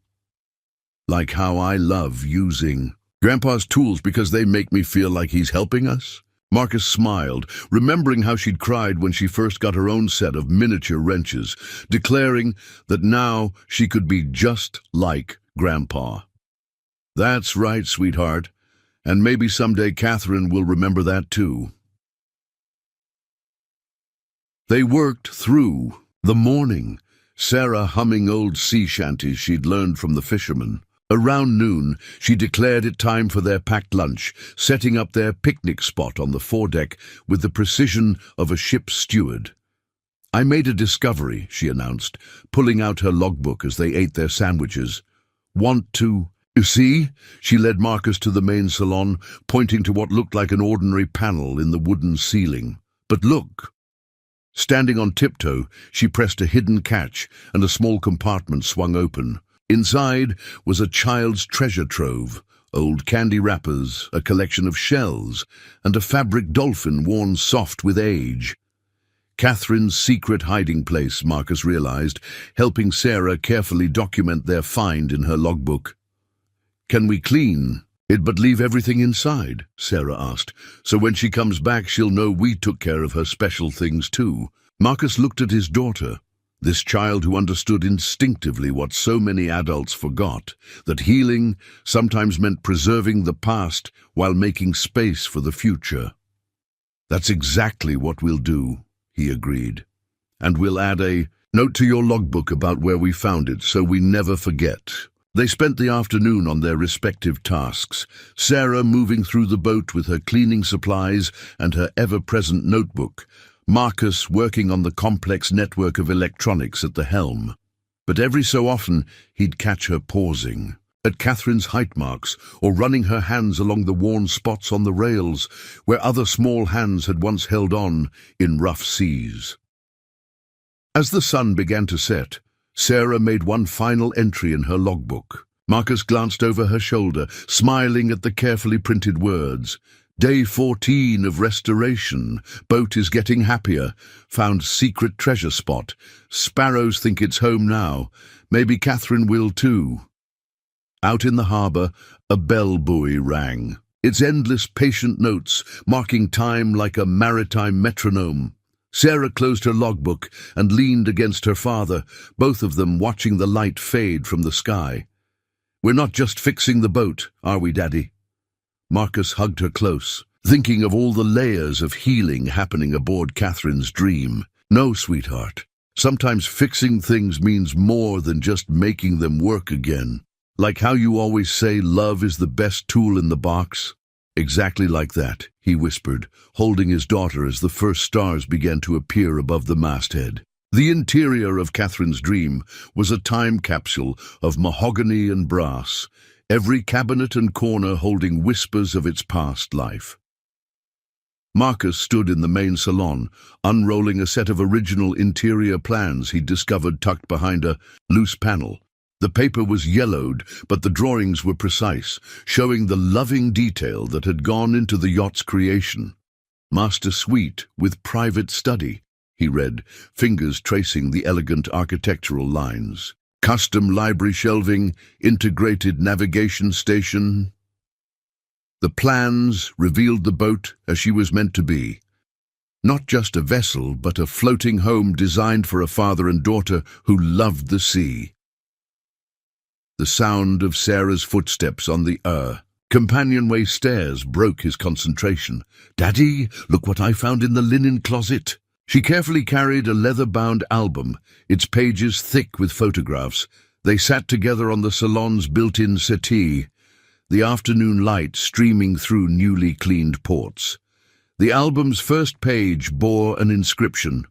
"Like how I love using Grandpa's tools because they make me feel like he's helping us?" Marcus smiled, remembering how she'd cried when she first got her own set of miniature wrenches, declaring that now she could be just like Grandpa. "That's right, sweetheart, and maybe someday Catherine will remember that too." They worked through the morning, Sarah humming old sea shanties she'd learned from the fishermen. Around noon, she declared it time for their packed lunch, setting up their picnic spot on the foredeck with the precision of a ship's steward. "I made a discovery," she announced, pulling out her logbook as they ate their sandwiches. "Want to... You see?" She led Marcus to the main salon, pointing to what looked like an ordinary panel in the wooden ceiling. "But look!" Standing on tiptoe, she pressed a hidden catch, and a small compartment swung open. Inside was a child's treasure trove, old candy wrappers, a collection of shells, and a fabric dolphin worn soft with age. Catherine's secret hiding place, Marcus realized, helping Sarah carefully document their find in her logbook. "Can we clean it but leave everything inside?" Sarah asked. "So when she comes back she'll know we took care of her special things too." Marcus looked at his daughter. This child who understood instinctively what so many adults forgot, that healing sometimes meant preserving the past while making space for the future. "That's exactly what we'll do," he agreed. "And we'll add a note to your logbook about where we found it so we never forget." They spent the afternoon on their respective tasks, Sarah moving through the boat with her cleaning supplies and her ever-present notebook, Marcus working on the complex network of electronics at the helm. But every so often he'd catch her pausing, at Catherine's height marks, or running her hands along the worn spots on the rails where other small hands had once held on in rough seas. As the sun began to set, Sarah made one final entry in her logbook. Marcus glanced over her shoulder, smiling at the carefully printed words. "Day 14 of restoration. Boat is getting happier. Found secret treasure spot. Sparrows think it's home now. Maybe Catherine will too." Out in the harbour, a bell buoy rang, its endless patient notes marking time like a maritime metronome. Sarah closed her logbook and leaned against her father, both of them watching the light fade from the sky. "We're not just fixing the boat, are we, Daddy?" Marcus hugged her close, thinking of all the layers of healing happening aboard Catherine's dream. "No, sweetheart. Sometimes fixing things means more than just making them work again. Like how you always say love is the best tool in the box." "Exactly like that," he whispered, holding his daughter as the first stars began to appear above the masthead. The interior of Catherine's dream was a time capsule of mahogany and brass, every cabinet and corner holding whispers of its past life. Marcus stood in the main salon, unrolling a set of original interior plans he'd discovered tucked behind a loose panel. The paper was yellowed, but the drawings were precise, showing the loving detail that had gone into the yacht's creation. "Master suite with private study," he read, fingers tracing the elegant architectural lines. "Custom library shelving, integrated navigation station." The plans revealed the boat as she was meant to be. Not just a vessel, but a floating home designed for a father and daughter who loved the sea. The sound of Sarah's footsteps on the companionway stairs broke his concentration. "Daddy, look what I found in the linen closet." She carefully carried a leather-bound album, its pages thick with photographs. They sat together on the salon's built-in settee, the afternoon light streaming through newly cleaned ports. The album's first page bore an inscription.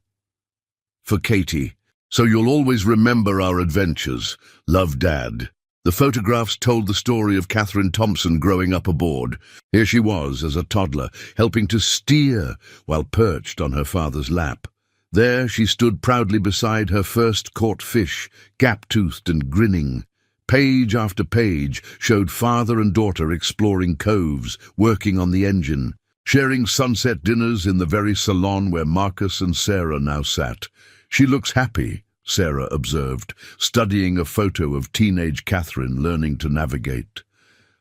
"For Katie, so you'll always remember our adventures. Love, Dad." The photographs told the story of Catherine Thompson growing up aboard. Here she was, as a toddler, helping to steer while perched on her father's lap. There she stood proudly beside her first caught fish, gap-toothed and grinning. Page after page showed father and daughter exploring coves, working on the engine, sharing sunset dinners in the very salon where Marcus and Sarah now sat. "She looks happy," Sarah observed, studying a photo of teenage Catherine learning to navigate.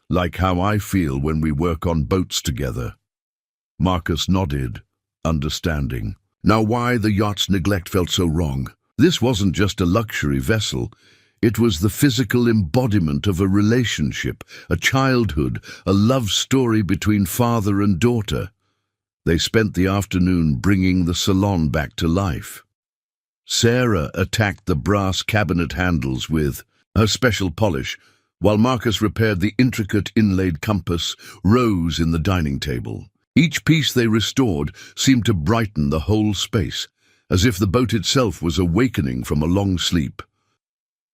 "Like how I feel when we work on boats together." Marcus nodded, understanding. Now why the yacht's neglect felt so wrong. This wasn't just a luxury vessel. It was the physical embodiment of a relationship, a childhood, a love story between father and daughter. They spent the afternoon bringing the salon back to life. Sarah attacked the brass cabinet handles with her special polish, while Marcus repaired the intricate inlaid compass rose in the dining table. Each piece they restored seemed to brighten the whole space, as if the boat itself was awakening from a long sleep.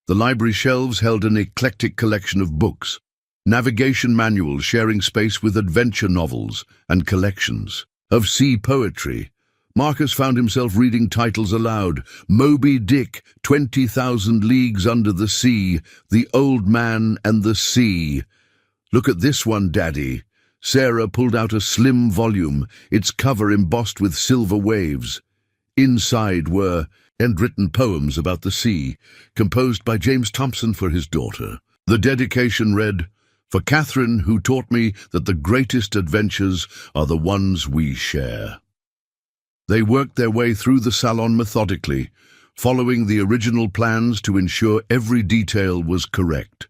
The library shelves held an eclectic collection of books, navigation manuals sharing space with adventure novels and collections of sea poetry. Marcus found himself reading titles aloud: Moby Dick, 20,000 Leagues Under the Sea, The Old Man and the Sea. "Look at this one, Daddy." Sarah pulled out a slim volume, its cover embossed with silver waves. Inside were handwritten poems about the sea, composed by James Thompson for his daughter. The dedication read, "For Catherine, who taught me that the greatest adventures are the ones we share." They worked their way through the salon methodically, following the original plans to ensure every detail was correct.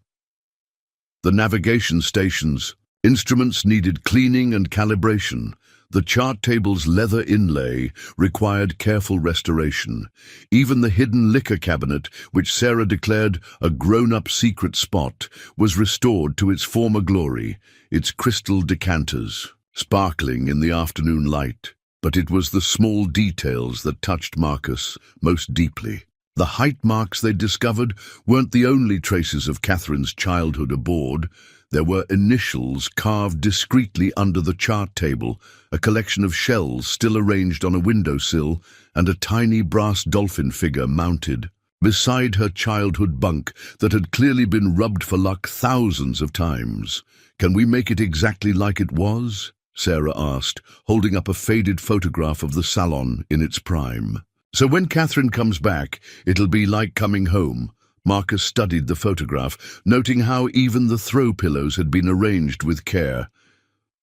The navigation stations, instruments needed cleaning and calibration. The chart table's leather inlay required careful restoration. Even the hidden liquor cabinet, which Sarah declared a grown-up secret spot, was restored to its former glory, its crystal decanters sparkling in the afternoon light. But it was the small details that touched Marcus most deeply. The height marks they discovered weren't the only traces of Catherine's childhood aboard. There were initials carved discreetly under the chart table, a collection of shells still arranged on a windowsill, and a tiny brass dolphin figure mounted beside her childhood bunk that had clearly been rubbed for luck thousands of times. "Can we make it exactly like it was?" Sarah asked, holding up a faded photograph of the salon in its prime. "So when Catherine comes back, it'll be like coming home." Marcus studied the photograph, noting how even the throw pillows had been arranged with care.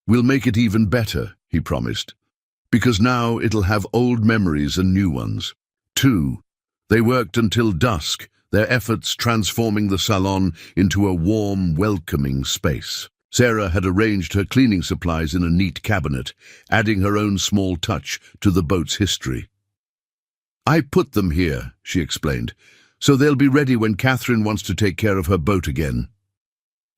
"We'll make it even better," he promised, "because now it'll have old memories and new ones." 2. They worked until dusk, their efforts transforming the salon into a warm, welcoming space. Sarah had arranged her cleaning supplies in a neat cabinet, adding her own small touch to the boat's history. "I put them here," she explained, "so they'll be ready when Catherine wants to take care of her boat again."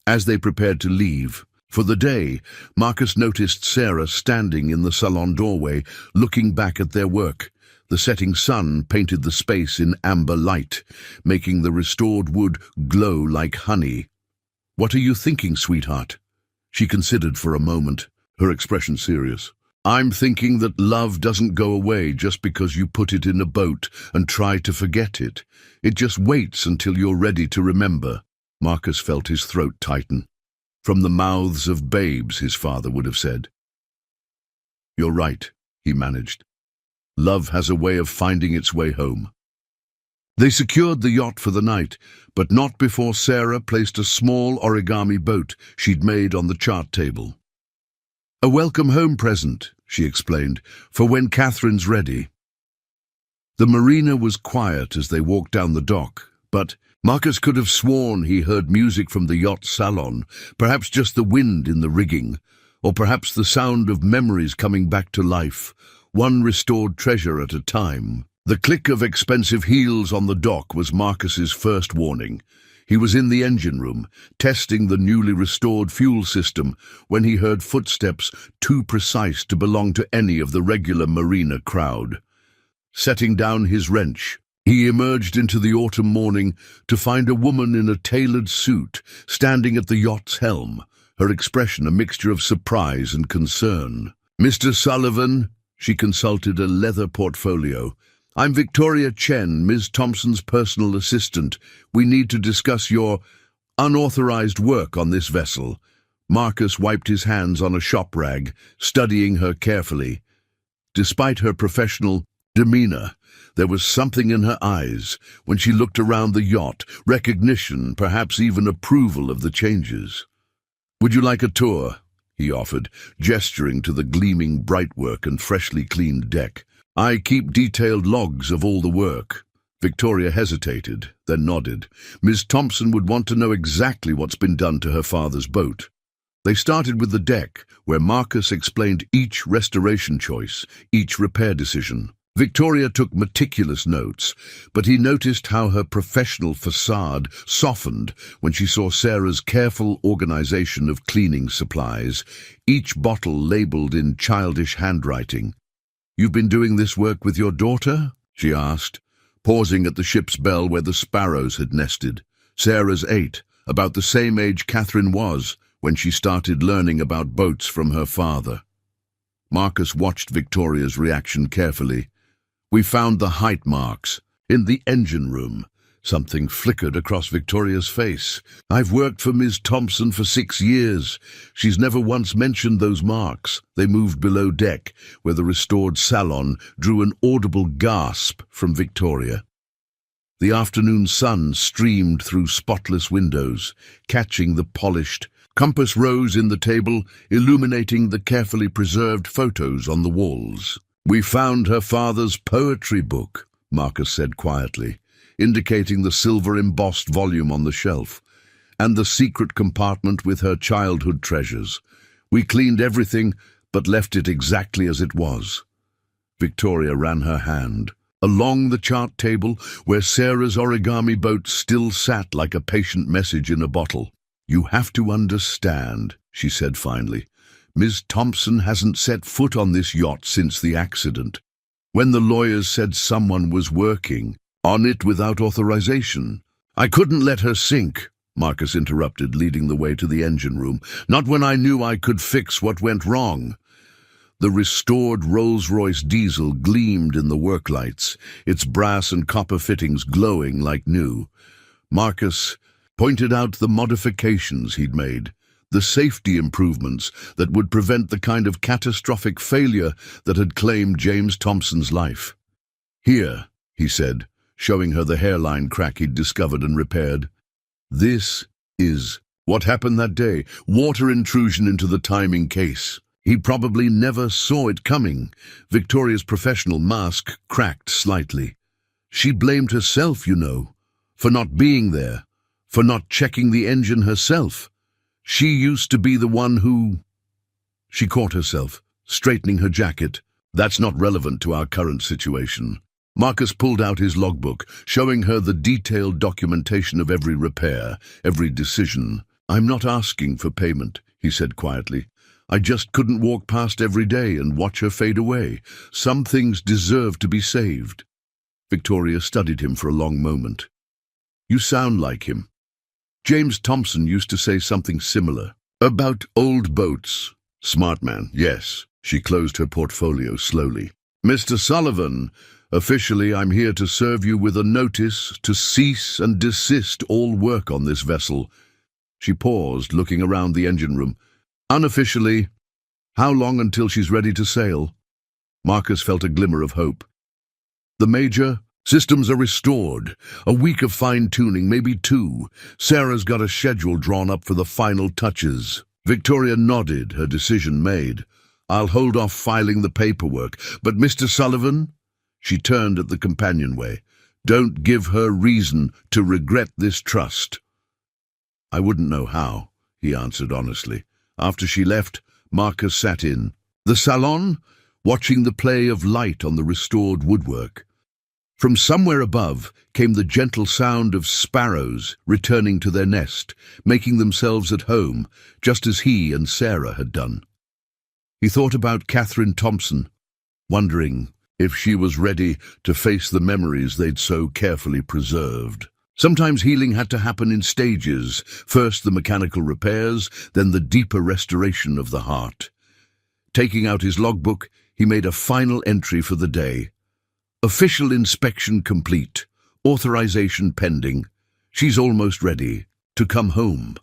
As they prepared to leave for the day, Marcus noticed Sarah standing in the salon doorway, looking back at their work. The setting sun painted the space in amber light, making the restored wood glow like honey. "What are you thinking, sweetheart?" She considered for a moment, her expression serious. "I'm thinking that love doesn't go away just because you put it in a boat and try to forget it. It just waits until you're ready to remember." Marcus felt his throat tighten. "From the mouths of babes," his father would have said. "You're right," he managed. "Love has a way of finding its way home." They secured the yacht for the night, but not before Sarah placed a small origami boat she'd made on the chart table. "A welcome home present," she explained, "for when Catherine's ready." The marina was quiet as they walked down the dock, but Marcus could have sworn he heard music from the yacht salon, perhaps just the wind in the rigging, or perhaps the sound of memories coming back to life, one restored treasure at a time. The click of expensive heels on the dock was Marcus's first warning. He was in the engine room, testing the newly restored fuel system, when he heard footsteps too precise to belong to any of the regular marina crowd. Setting down his wrench, He emerged into the autumn morning to find a woman in a tailored suit standing at the yacht's helm, her expression a mixture of surprise and concern. "Mr. Sullivan," she consulted a leather portfolio. "I'm Victoria Chen, Ms. Thompson's personal assistant. We need to discuss your unauthorized work on this vessel." Marcus wiped his hands on a shop rag, studying her carefully. Despite her professional demeanor, there was something in her eyes when she looked around the yacht, recognition, perhaps even approval of the changes. "Would you like a tour?" he offered, gesturing to the gleaming brightwork and freshly cleaned deck. "I keep detailed logs of all the work." Victoria hesitated, then nodded. Ms. Thompson would want to know exactly what's been done to her father's boat. They started with the deck, where Marcus explained each restoration choice, each repair decision. Victoria took meticulous notes, but he noticed how her professional facade softened when she saw Sarah's careful organization of cleaning supplies, each bottle labeled in childish handwriting. "You've been doing this work with your daughter?" she asked, pausing at the ship's bell where the sparrows had nested. Sarah's 8, about the same age Catherine was when she started learning about boats from her father. Marcus watched Victoria's reaction carefully. "We found the height marks in the engine room." Something flickered across Victoria's face. "I've worked for Ms. Thompson for 6 years. She's never once mentioned those marks." They moved below deck, where the restored salon drew an audible gasp from Victoria. The afternoon sun streamed through spotless windows, catching the polished compass rose in the table, illuminating the carefully preserved photos on the walls. "We found her father's poetry book," Marcus said quietly, indicating the silver-embossed volume on the shelf, "and the secret compartment with her childhood treasures. We cleaned everything, but left it exactly as it was." Victoria ran her hand along the chart table, where Sarah's origami boat still sat like a patient message in a bottle. "You have to understand," she said finally. "Ms. Thompson hasn't set foot on this yacht since the accident. When the lawyers said someone was working on it without authorization, I couldn't let her sink," Marcus interrupted, leading the way to the engine room. "Not when I knew I could fix what went wrong." The restored Rolls-Royce diesel gleamed in the work lights, its brass and copper fittings glowing like new. Marcus pointed out the modifications he'd made, the safety improvements that would prevent the kind of catastrophic failure that had claimed James Thompson's life. "Here," he said, showing her the hairline crack he'd discovered and repaired. "This is what happened that day. Water intrusion into the timing case. He probably never saw it coming." Victoria's professional mask cracked slightly. "She blamed herself, you know, for not being there, for not checking the engine herself. She used to be the one who—" She caught herself, straightening her jacket. "That's not relevant to our current situation." Marcus pulled out his logbook, showing her the detailed documentation of every repair, every decision. "I'm not asking for payment," he said quietly. "I just couldn't walk past every day and watch her fade away. Some things deserve to be saved." Victoria studied him for a long moment. "You sound like him. James Thompson used to say something similar. About old boats." "Smart man, yes." She closed her portfolio slowly. "Mr. Sullivan, officially I'm here to serve you with a notice to cease and desist all work on this vessel." She paused, looking around the engine room. "Unofficially, how long until she's ready to sail?" Marcus felt a glimmer of hope. "The Major, systems are restored. A week of fine-tuning, maybe 2. Sarah's got a schedule drawn up for the final touches." Victoria nodded, her decision made. "I'll hold off filing the paperwork. But Mr. Sullivan?" She turned at the companionway. "Don't give her reason to regret this trust." "I wouldn't know how," he answered honestly. After she left, Marcus sat in the salon, watching the play of light on the restored woodwork. From somewhere above came the gentle sound of sparrows returning to their nest, making themselves at home, just as he and Sarah had done. He thought about Catherine Thompson, wondering if she was ready to face the memories they'd so carefully preserved. Sometimes healing had to happen in stages, first the mechanical repairs, then the deeper restoration of the heart. Taking out his logbook, he made a final entry for the day. Official inspection complete. Authorization pending. She's almost ready to come home.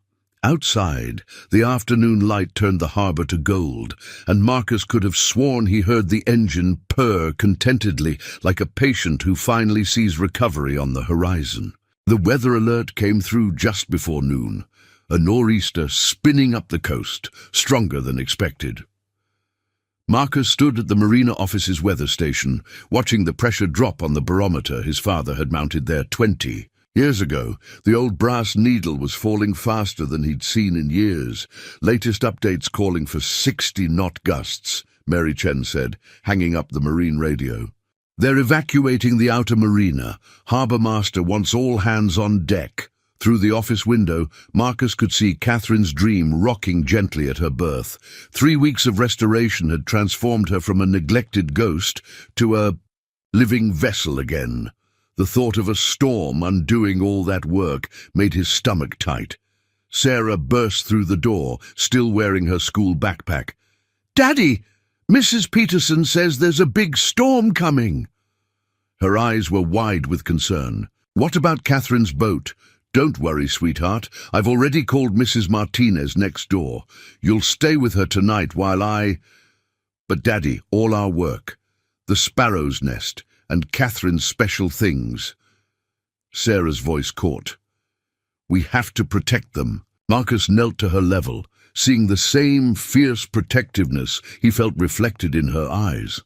Outside, the afternoon light turned the harbor to gold, and Marcus could have sworn he heard the engine purr contentedly, like a patient who finally sees recovery on the horizon. The weather alert came through just before noon, a nor'easter spinning up the coast, stronger than expected. Marcus stood at the marina office's weather station, watching the pressure drop on the barometer his father had mounted there 20 years ago. The old brass needle was falling faster than he'd seen in years. Latest updates calling for 60-knot gusts, Mary Chen said, hanging up the marine radio. They're evacuating the outer marina. Harbour Master wants all hands on deck. Through the office window, Marcus could see Catherine's dream rocking gently at her berth. 3 weeks of restoration had transformed her from a neglected ghost to a living vessel again. The thought of a storm undoing all that work made his stomach tight. Sarah burst through the door, still wearing her school backpack. "Daddy, Mrs. Peterson says there's a big storm coming." Her eyes were wide with concern. "What about Catherine's boat?" "Don't worry, sweetheart. I've already called Mrs. Martinez next door. You'll stay with her tonight while I—" "But Daddy, all our work, the sparrow's nest, and Catherine's special things." Sarah's voice caught. "We have to protect them." Marcus knelt to her level, seeing the same fierce protectiveness he felt reflected in her eyes.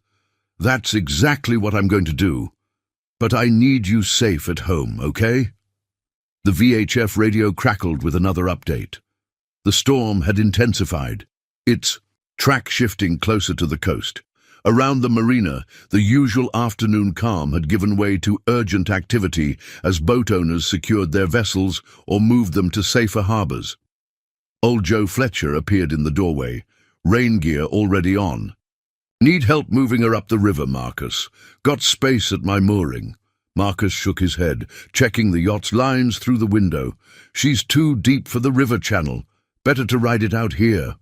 "That's exactly what I'm going to do. But I need you safe at home, okay?" The VHF radio crackled with another update. The storm had intensified, its track shifting closer to the coast. Around the marina, the usual afternoon calm had given way to urgent activity as boat owners secured their vessels or moved them to safer harbors. Old Joe Fletcher appeared in the doorway, rain gear already on. "Need help moving her up the river, Marcus. Got space at my mooring." Marcus shook his head, checking the yacht's lines through the window. "She's too deep for the river channel. Better to ride it out here."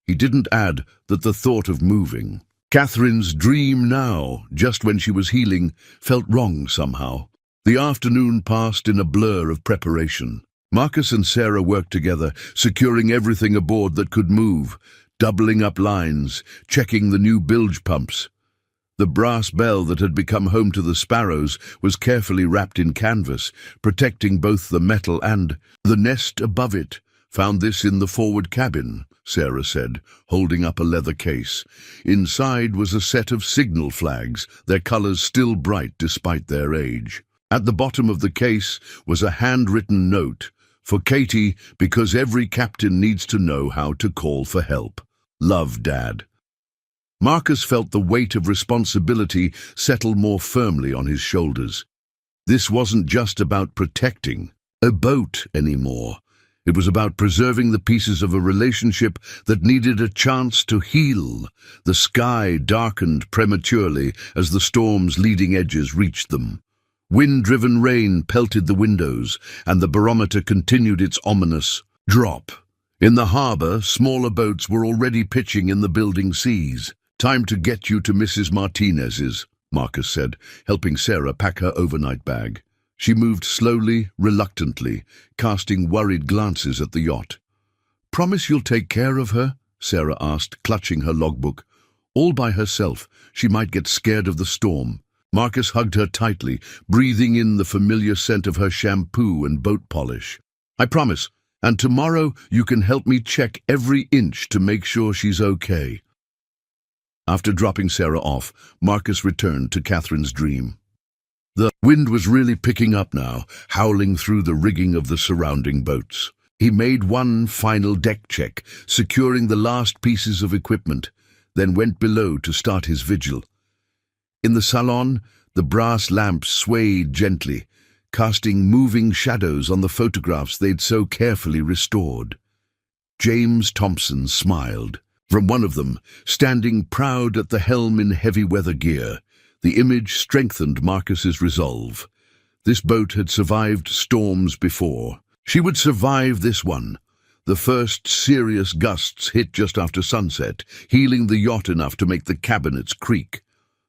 He didn't add that the thought of moving, Catherine's dream now, just when she was healing, felt wrong somehow. The afternoon passed in a blur of preparation. Marcus and Sarah worked together, securing everything aboard that could move, doubling up lines, checking the new bilge pumps. The brass bell that had become home to the sparrows was carefully wrapped in canvas, protecting both the metal and the nest above it. "Found this in the forward cabin," Sarah said, holding up a leather case. Inside was a set of signal flags, their colors still bright despite their age. At the bottom of the case was a handwritten note, "For Katie, because every captain needs to know how to call for help. Love, Dad." Marcus felt the weight of responsibility settle more firmly on his shoulders. This wasn't just about protecting a boat anymore. It was about preserving the pieces of a relationship that needed a chance to heal. The sky darkened prematurely as the storm's leading edges reached them. Wind-driven rain pelted the windows, and the barometer continued its ominous drop. In the harbor, smaller boats were already pitching in the building seas. "Time to get you to Mrs. Martinez's," Marcus said, helping Sarah pack her overnight bag. She moved slowly, reluctantly, casting worried glances at the yacht. "Promise you'll take care of her?" Sarah asked, clutching her logbook. All by herself, she might get scared of the storm. Marcus hugged her tightly, breathing in the familiar scent of her shampoo and boat polish. "I promise, and tomorrow you can help me check every inch to make sure she's okay." After dropping Sarah off, Marcus returned to Catherine's dream. The wind was really picking up now, howling through the rigging of the surrounding boats. He made one final deck check, securing the last pieces of equipment, then went below to start his vigil. In the salon, the brass lamps swayed gently, casting moving shadows on the photographs they'd so carefully restored. James Thompson smiled. From one of them, standing proud at the helm in heavy weather gear, the image strengthened Marcus's resolve. This boat had survived storms before. She would survive this one. The first serious gusts hit just after sunset, heeling the yacht enough to make the cabinets creak.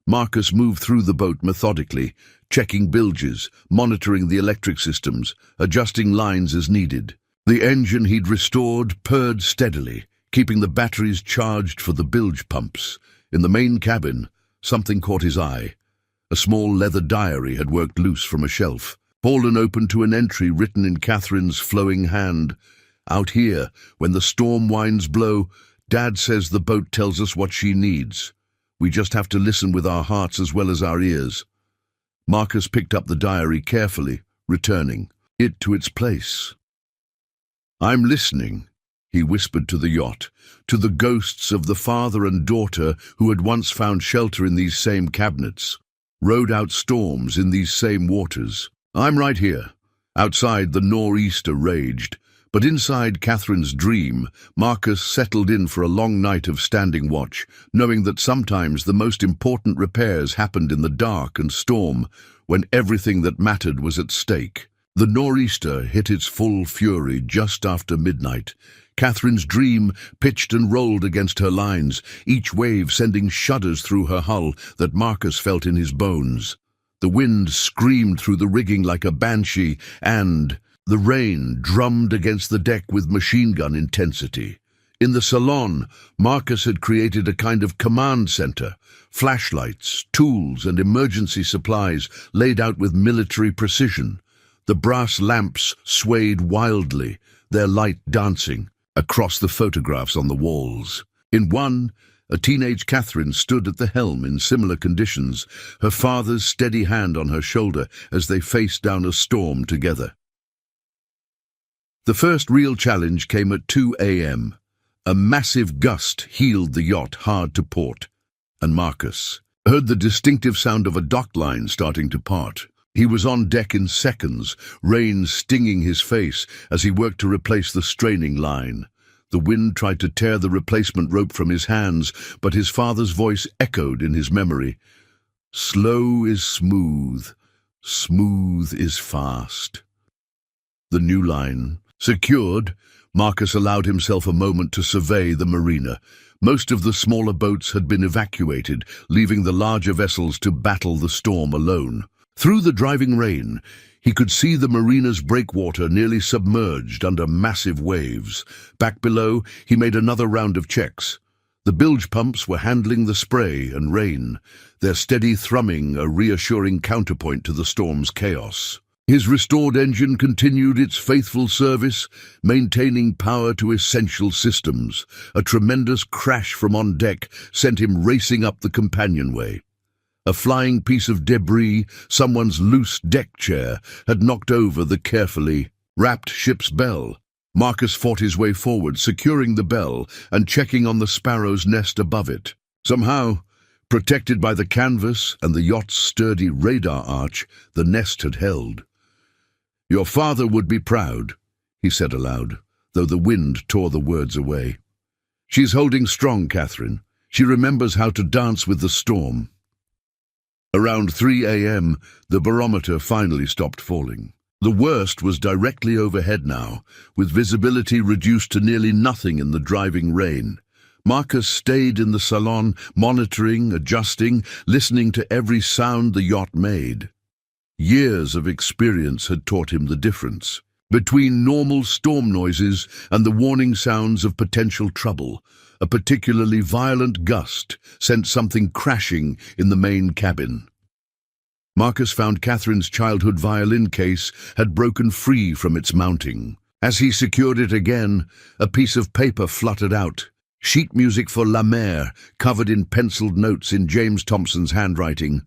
Marcus moved through the boat methodically, checking bilges, monitoring the electric systems, adjusting lines as needed. The engine he'd restored purred steadily, keeping the batteries charged for the bilge pumps. In the main cabin, something caught his eye. A small leather diary had worked loose from a shelf, fallen open to an entry written in Catherine's flowing hand. "Out here, when the storm winds blow, Dad says the boat tells us what she needs. We just have to listen with our hearts as well as our ears." Marcus picked up the diary carefully, returning it to its place. "I'm listening," he whispered to the yacht, to the ghosts of the father and daughter who had once found shelter in these same cabinets, rode out storms in these same waters. "I'm right here." Outside, the nor'easter raged, but inside Catherine's dream, Marcus settled in for a long night of standing watch, knowing that sometimes the most important repairs happened in the dark and storm, when everything that mattered was at stake. The nor'easter hit its full fury just after midnight. Catherine's dream pitched and rolled against her lines, each wave sending shudders through her hull that Marcus felt in his bones. The wind screamed through the rigging like a banshee, and the rain drummed against the deck with machine gun intensity. In the salon, Marcus had created a kind of command center, flashlights, tools, and emergency supplies laid out with military precision. The brass lamps swayed wildly, their light dancing across the photographs on the walls. In one, a teenage Catherine stood at the helm in similar conditions, her father's steady hand on her shoulder as they faced down a storm together. The first real challenge came at 2 a.m. A massive gust heeled the yacht hard to port, and Marcus heard the distinctive sound of a dock line starting to part. He was on deck in seconds, rain stinging his face as he worked to replace the straining line. The wind tried to tear the replacement rope from his hands, but his father's voice echoed in his memory. "Slow is smooth, smooth is fast." The new line secured, Marcus allowed himself a moment to survey the marina. Most of the smaller boats had been evacuated, leaving the larger vessels to battle the storm alone. Through the driving rain, he could see the marina's breakwater nearly submerged under massive waves. Back below, he made another round of checks. The bilge pumps were handling the spray and rain, their steady thrumming a reassuring counterpoint to the storm's chaos. His restored engine continued its faithful service, maintaining power to essential systems. A tremendous crash from on deck sent him racing up the companionway. A flying piece of debris, someone's loose deck chair, had knocked over the carefully wrapped ship's bell. Marcus fought his way forward, securing the bell and checking on the sparrow's nest above it. Somehow, protected by the canvas and the yacht's sturdy radar arch, the nest had held. "Your father would be proud," he said aloud, though the wind tore the words away. "She's holding strong, Catherine. She remembers how to dance with the storm." Around 3 a.m., the barometer finally stopped falling. The worst was directly overhead now, with visibility reduced to nearly nothing in the driving rain. Marcus stayed in the salon, monitoring, adjusting, listening to every sound the yacht made. Years of experience had taught him the difference between normal storm noises and the warning sounds of potential trouble. A particularly violent gust sent something crashing in the main cabin. Marcus found Catherine's childhood violin case had broken free from its mounting. As he secured it again, a piece of paper fluttered out. Sheet music for La Mer, covered in penciled notes in James Thompson's handwriting.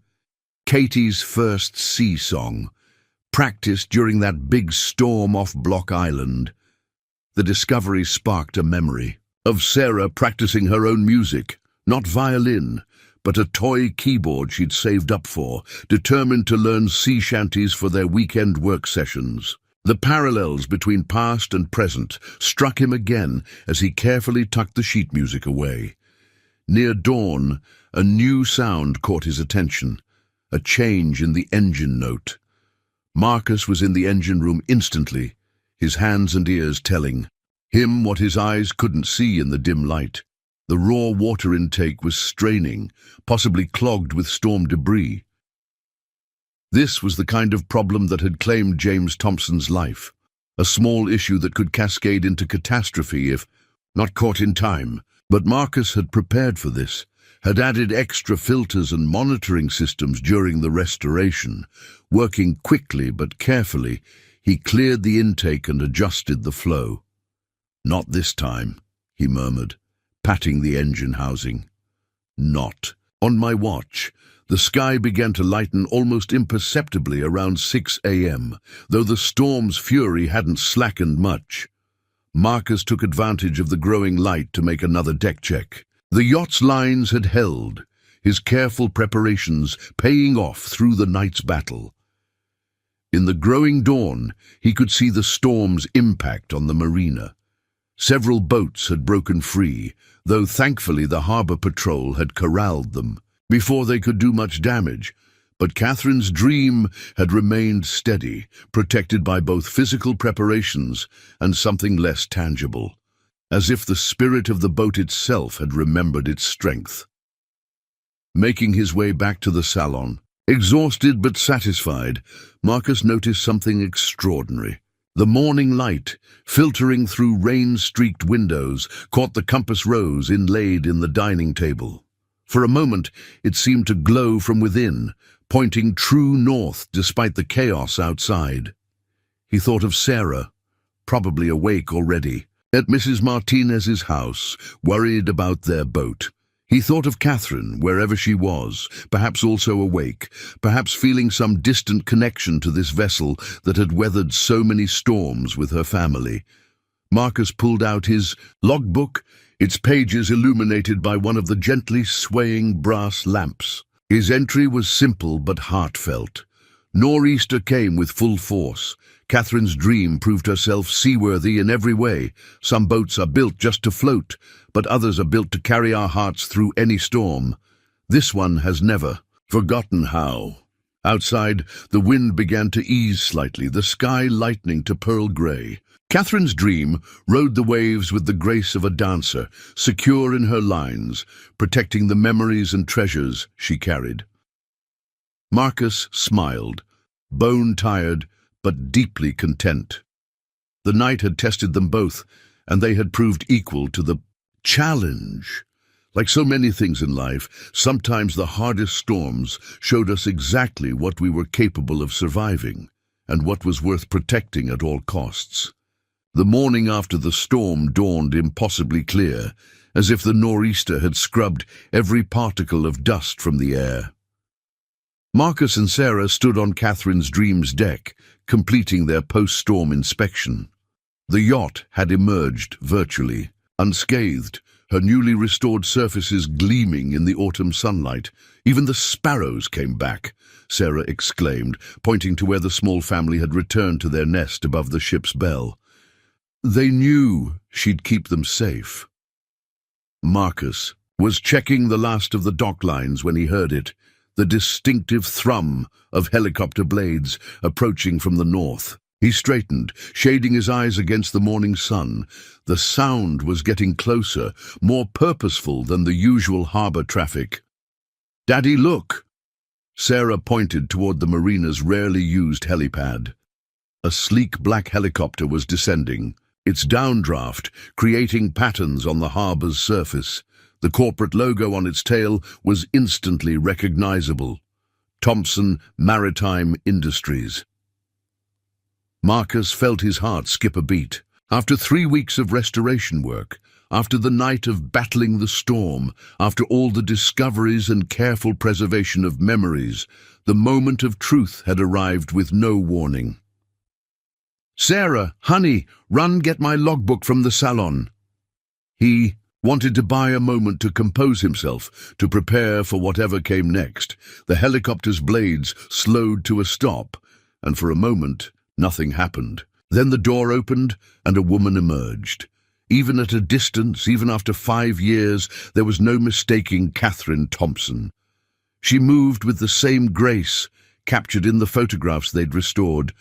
Katie's first sea song, practiced during that big storm off Block Island. The discovery sparked a memory of Sarah practicing her own music, not violin, but a toy keyboard she'd saved up for, determined to learn sea shanties for their weekend work sessions. The parallels between past and present struck him again as he carefully tucked the sheet music away. Near dawn, a new sound caught his attention, a change in the engine note. Marcus was in the engine room instantly, his hands and ears telling him what his eyes couldn't see in the dim light. The raw water intake was straining, possibly clogged with storm debris. This was the kind of problem that had claimed James Thompson's life, a small issue that could cascade into catastrophe if not caught in time. But Marcus had prepared for this, had added extra filters and monitoring systems during the restoration. Working quickly but carefully, he cleared the intake and adjusted the flow. "Not this time," he murmured, patting the engine housing. "Not on my watch." The sky began to lighten almost imperceptibly around 6 a.m., though the storm's fury hadn't slackened much. Marcus took advantage of the growing light to make another deck check. The yacht's lines had held, his careful preparations paying off through the night's battle. In the growing dawn, he could see the storm's impact on the marina. Several boats had broken free, though thankfully the harbor patrol had corralled them before they could do much damage. But Catherine's dream had remained steady, protected by both physical preparations and something less tangible, as if the spirit of the boat itself had remembered its strength. Making his way back to the salon, exhausted but satisfied, Marcus noticed something extraordinary. The morning light, filtering through rain-streaked windows, caught the compass rose inlaid in the dining table. For a moment, it seemed to glow from within, pointing true north despite the chaos outside. He thought of Sarah, probably awake already, at Mrs. Martinez's house, worried about their boat. He thought of Catherine, wherever she was, perhaps also awake, perhaps feeling some distant connection to this vessel that had weathered so many storms with her family. Marcus pulled out his logbook, its pages illuminated by one of the gently swaying brass lamps. His entry was simple but heartfelt. Nor'easter came with full force. Catherine's dream proved herself seaworthy in every way. Some boats are built just to float, but others are built to carry our hearts through any storm. This one has never forgotten how. Outside, the wind began to ease slightly, the sky lightening to pearl grey. Catherine's dream rode the waves with the grace of a dancer, secure in her lines, protecting the memories and treasures she carried. Marcus smiled, bone-tired but deeply content. The night had tested them both, and they had proved equal to the challenge. Like so many things in life, sometimes the hardest storms showed us exactly what we were capable of surviving, and what was worth protecting at all costs. The morning after the storm dawned impossibly clear, as if the nor'easter had scrubbed every particle of dust from the air. Marcus and Sarah stood on Catherine's dream's deck, completing their post-storm inspection. The yacht had emerged virtually, unscathed, her newly restored surfaces gleaming in the autumn sunlight. "Even the sparrows came back," Sarah exclaimed, pointing to where the small family had returned to their nest above the ship's bell. They knew she'd keep them safe. Marcus was checking the last of the dock lines when he heard it, the distinctive thrum of helicopter blades approaching from the north. He straightened, shading his eyes against the morning sun. The sound was getting closer, more purposeful than the usual harbor traffic. "Daddy, look!" Sarah pointed toward the marina's rarely used helipad. A sleek black helicopter was descending, its downdraft creating patterns on the harbor's surface. The corporate logo on its tail was instantly recognizable: Thompson Maritime Industries. Marcus felt his heart skip a beat. After 3 weeks of restoration work, after the night of battling the storm, after all the discoveries and careful preservation of memories, the moment of truth had arrived with no warning. "Sarah, honey, run get my logbook from the salon." He wanted to buy a moment to compose himself, to prepare for whatever came next. The helicopter's blades slowed to a stop, and for a moment, nothing happened. Then the door opened and a woman emerged. Even at a distance, even after 5 years, there was no mistaking Catherine Thompson. She moved with the same grace, captured in the photographs they'd restored.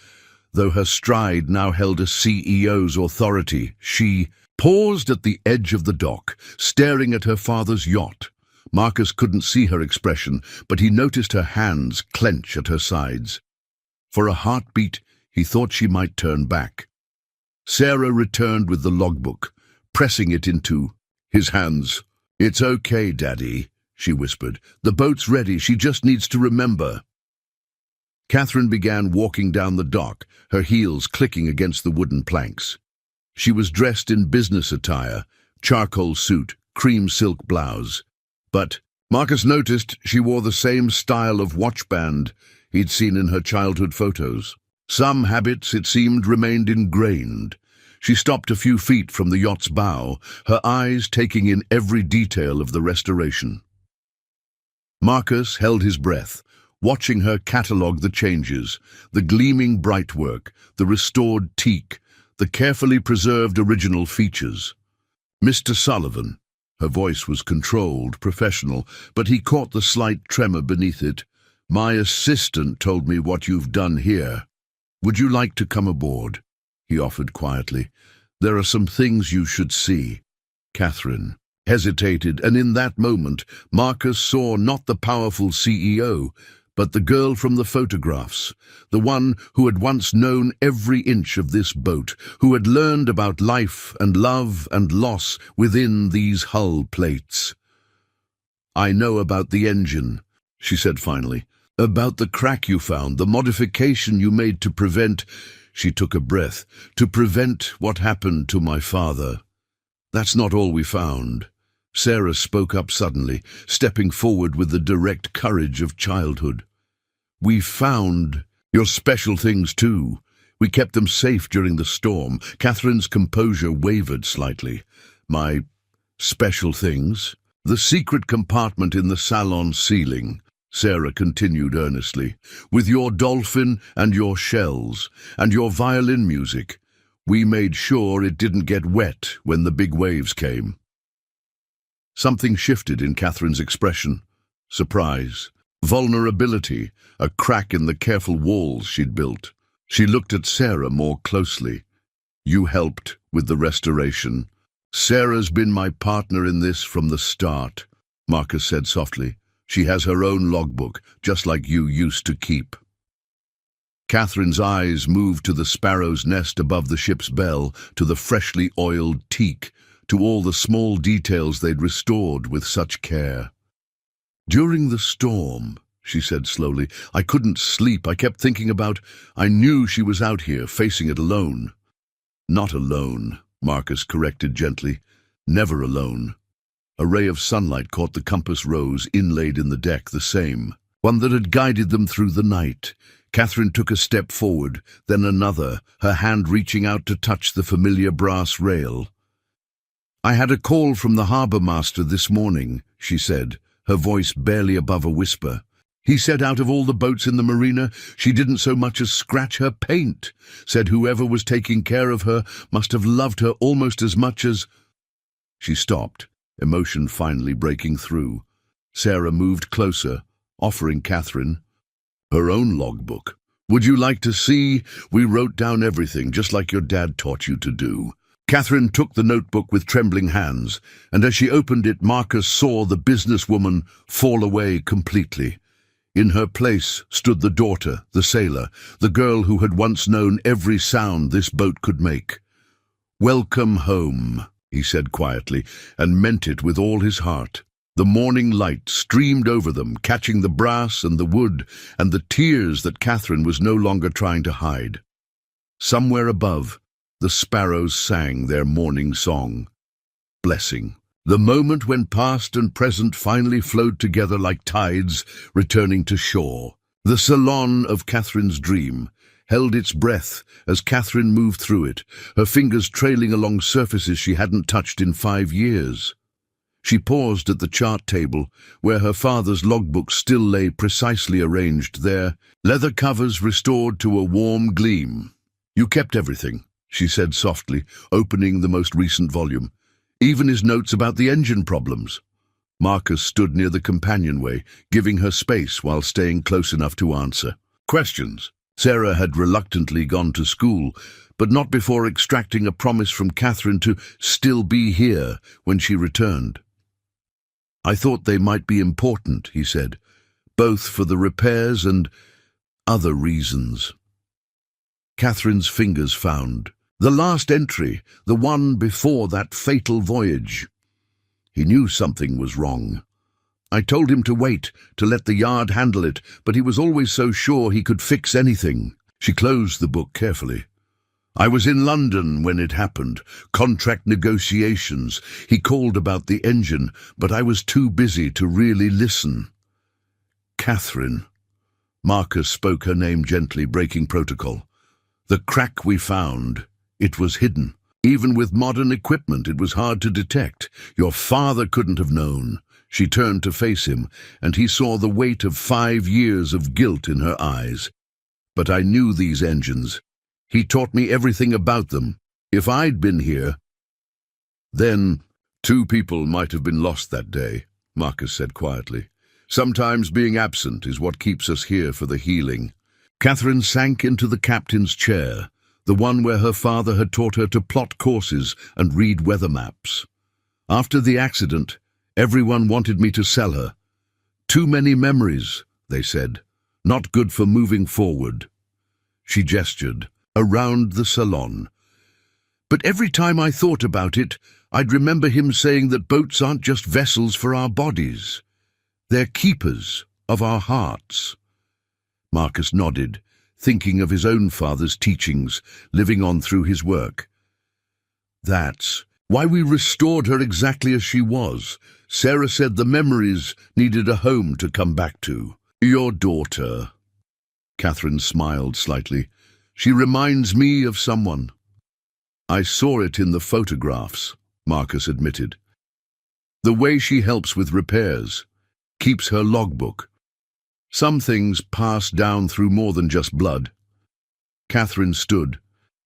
Though her stride now held a CEO's authority, she paused at the edge of the dock, staring at her father's yacht. Marcus couldn't see her expression, but he noticed her hands clench at her sides. For a heartbeat, he thought she might turn back. Sarah returned with the logbook, pressing it into his hands. "It's okay, Daddy," she whispered. "The boat's ready, she just needs to remember." Catherine began walking down the dock, her heels clicking against the wooden planks. She was dressed in business attire, charcoal suit, cream silk blouse. But Marcus noticed she wore the same style of watchband he'd seen in her childhood photos. Some habits, it seemed, remained ingrained. She stopped a few feet from the yacht's bow, her eyes taking in every detail of the restoration. Marcus held his breath, watching her catalogue the changes, the gleaming brightwork, the restored teak, the carefully preserved original features. "Mr. Sullivan," her voice was controlled, professional, but he caught the slight tremor beneath it. "My assistant told me what you've done here. Would you like to come aboard?" he offered quietly. "There are some things you should see." Catherine hesitated, and in that moment, Marcus saw not the powerful CEO, but the girl from the photographs, the one who had once known every inch of this boat, who had learned about life and love and loss within these hull plates. "I know about the engine," she said finally. "About the crack you found, the modification you made to prevent—" She took a breath. "To prevent what happened to my father. That's not all we found." Sarah spoke up suddenly, stepping forward with the direct courage of childhood. "We found your special things too. We kept them safe during the storm." Catherine's composure wavered slightly. "My special things?" "The secret compartment in the salon ceiling," Sarah continued earnestly, "with your dolphin and your shells and your violin music. We made sure it didn't get wet when the big waves came." Something shifted in Catherine's expression. Surprise, vulnerability, a crack in the careful walls she'd built. She looked at Sarah more closely. "You helped with the restoration." "Sarah's been my partner in this from the start," Marcus said softly. "She has her own logbook, just like you used to keep." Catherine's eyes moved to the sparrow's nest above the ship's bell, to the freshly oiled teak, to all the small details they'd restored with such care. "During the storm," she said slowly, "I couldn't sleep. I kept thinking I knew she was out here, facing it alone." "Not alone," Marcus corrected gently. "Never alone." A ray of sunlight caught the compass rose inlaid in the deck, the same, one that had guided them through the night. Catherine took a step forward, then another, her hand reaching out to touch the familiar brass rail. "I had a call from the harbour master this morning," she said, her voice barely above a whisper. "He said out of all the boats in the marina, she didn't so much as scratch her paint. Said whoever was taking care of her must have loved her almost as much as—" She stopped, emotion finally breaking through. Sarah moved closer, offering Catherine her own logbook. "Would you like to see? We wrote down everything, just like your dad taught you to do." Catherine took the notebook with trembling hands, and as she opened it, Marcus saw the businesswoman fall away completely. In her place stood the daughter, the sailor, the girl who had once known every sound this boat could make. "Welcome home," he said quietly, and meant it with all his heart. The morning light streamed over them, catching the brass and the wood and the tears that Catherine was no longer trying to hide. Somewhere above, the sparrows sang their morning song. Blessing. The moment when past and present finally flowed together like tides returning to shore. The salon of Catherine's dream held its breath as Catherine moved through it, her fingers trailing along surfaces she hadn't touched in 5 years. She paused at the chart table, where her father's logbook still lay precisely arranged there, leather covers restored to a warm gleam. You kept everything, she said softly, opening the most recent volume. Even his notes about the engine problems. Marcus stood near the companionway, giving her space while staying close enough to answer questions. Sarah had reluctantly gone to school, but not before extracting a promise from Catherine to still be here when she returned. I thought they might be important, he said, both for the repairs and other reasons. Catherine's fingers found the last entry, the one before that fatal voyage. He knew something was wrong. I told him to wait, to let the Yard handle it, but he was always so sure he could fix anything. She closed the book carefully. I was in London when it happened. Contract negotiations. He called about the engine, but I was too busy to really listen. Catherine. Marcus spoke her name gently, breaking protocol. The crack we found, it was hidden. Even with modern equipment, it was hard to detect. Your father couldn't have known. She turned to face him, and he saw the weight of 5 years of guilt in her eyes. But I knew these engines. He taught me everything about them. If I'd been here... Then 2 people might have been lost that day, Marcus said quietly. Sometimes being absent is what keeps us here for the healing. Catherine sank into the captain's chair, the one where her father had taught her to plot courses and read weather maps. After the accident, everyone wanted me to sell her. Too many memories, they said. Not good for moving forward. She gestured around the salon. But every time I thought about it, I'd remember him saying that boats aren't just vessels for our bodies. They're keepers of our hearts. Marcus nodded, thinking of his own father's teachings, living on through his work. That's why we restored her exactly as she was. Sarah said the memories needed a home to come back to. Your daughter. Catherine smiled slightly. She reminds me of someone. I saw it in the photographs, Marcus admitted. The way she helps with repairs, keeps her logbook. Some things pass down through more than just blood. Catherine stood,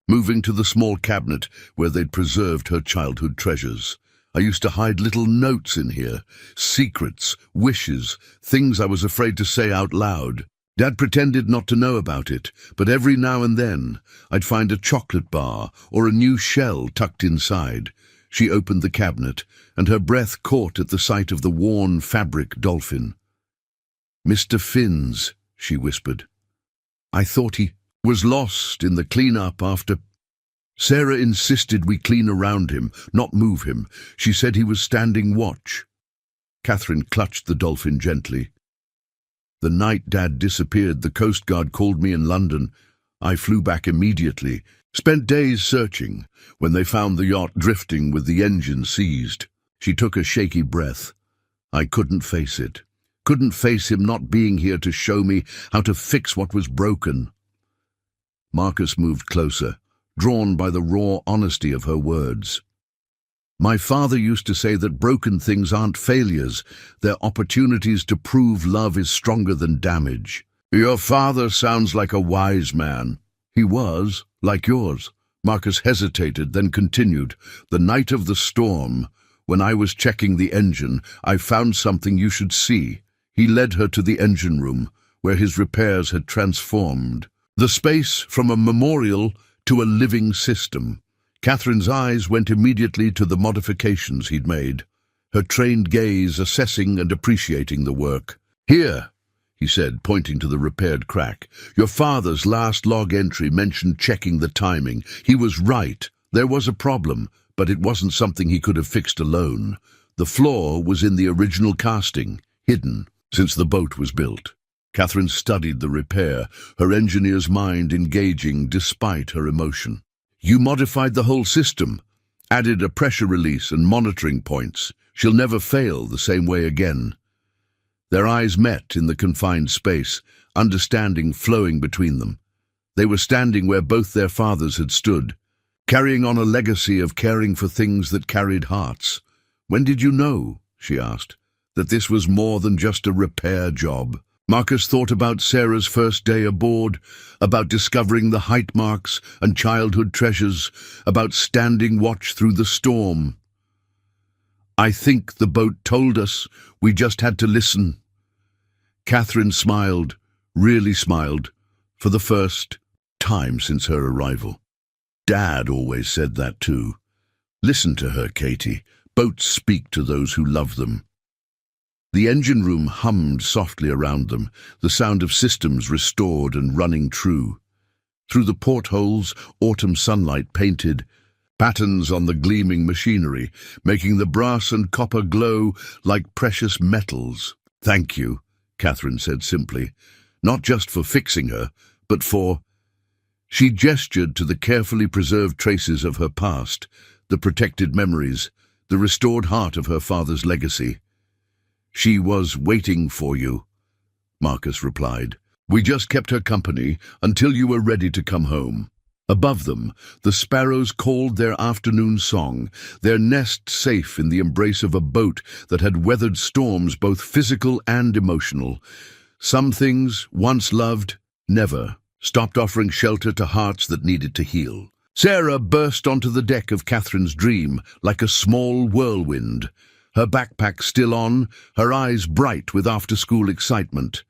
moving to the small cabinet where they'd preserved her childhood treasures. I used to hide little notes in here, secrets, wishes, things I was afraid to say out loud. Dad pretended not to know about it, but every now and then I'd find a chocolate bar or a new shell tucked inside. She opened the cabinet, and her breath caught at the sight of the worn fabric dolphin. Mr. Finn's, she whispered. I thought he was lost in the clean-up after... Sarah insisted we clean around him, not move him. She said he was standing watch. Catherine clutched the dolphin gently. The night Dad disappeared, the Coast Guard called me in London. I flew back immediately, spent days searching, when they found the yacht drifting with the engine seized. She took a shaky breath. I couldn't face it. Couldn't face him not being here to show me how to fix what was broken. Marcus moved closer, drawn by the raw honesty of her words. My father used to say that broken things aren't failures, they're opportunities to prove love is stronger than damage. Your father sounds like a wise man. He was, like yours. Marcus hesitated, then continued. The night of the storm, when I was checking the engine, I found something you should see. He led her to the engine room, where his repairs had transformed the space from a memorial to a living system. Catherine's eyes went immediately to the modifications he'd made, her trained gaze assessing and appreciating the work. Here, he said, pointing to the repaired crack. Your father's last log entry mentioned checking the timing. He was right. There was a problem, but it wasn't something he could have fixed alone. The flaw was in the original casting, hidden since the boat was built. Catherine studied the repair, her engineer's mind engaging despite her emotion. You modified the whole system, added a pressure release and monitoring points. She'll never fail the same way again. Their eyes met in the confined space, understanding flowing between them. They were standing where both their fathers had stood, carrying on a legacy of caring for things that carried hearts. When did you know, she asked, that this was more than just a repair job? Marcus thought about Sarah's first day aboard, about discovering the height marks and childhood treasures, about standing watch through the storm. "I think the boat told us. We just had to listen." Catherine smiled, really smiled, for the first time since her arrival. Dad always said that too. Listen to her, Katie. Boats speak to those who love them. The engine room hummed softly around them, the sound of systems restored and running true. Through the portholes, autumn sunlight painted patterns on the gleaming machinery, making the brass and copper glow like precious metals. "Thank you," Catherine said simply, not just for fixing her, but for... She gestured to the carefully preserved traces of her past, the protected memories, the restored heart of her father's legacy. "She was waiting for you," Marcus replied. "We just kept her company until you were ready to come home." Above them, the sparrows called their afternoon song, their nest safe in the embrace of a boat that had weathered storms both physical and emotional. Some things, once loved, never stopped offering shelter to hearts that needed to heal. Sarah burst onto the deck of Catherine's dream like a small whirlwind, her backpack still on, her eyes bright with after-school excitement.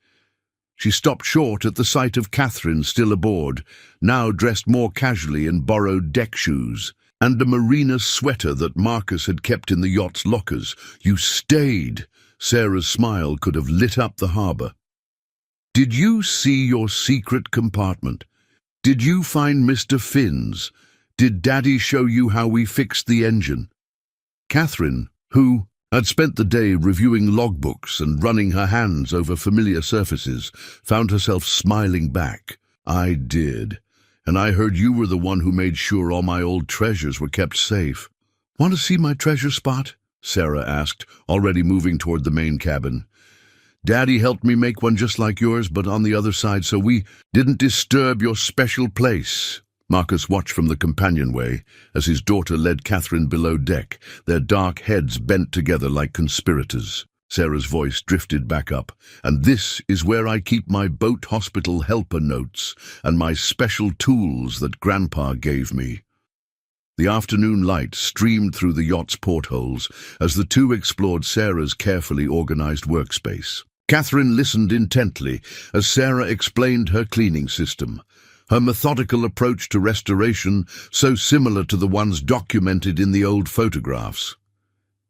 She stopped short at the sight of Catherine still aboard, now dressed more casually in borrowed deck shoes, and a merino sweater that Marcus had kept in the yacht's lockers. "You stayed!" Sarah's smile could have lit up the harbour. "Did you see your secret compartment? Did you find Mr. Finn's? Did Daddy show you how we fixed the engine?" Catherine, who had spent the day reviewing logbooks and running her hands over familiar surfaces, found herself smiling back. "I did. And I heard you were the one who made sure all my old treasures were kept safe." "Want to see my treasure spot?" Sarah asked, already moving toward the main cabin. "Daddy helped me make one just like yours, but on the other side, so we didn't disturb your special place." Marcus watched from the companionway as his daughter led Catherine below deck, their dark heads bent together like conspirators. Sarah's voice drifted back up. "And this is where I keep my boat hospital helper notes and my special tools that Grandpa gave me." The afternoon light streamed through the yacht's portholes as the two explored Sarah's carefully organized workspace. Catherine listened intently as Sarah explained her cleaning system, her methodical approach to restoration so similar to the ones documented in the old photographs.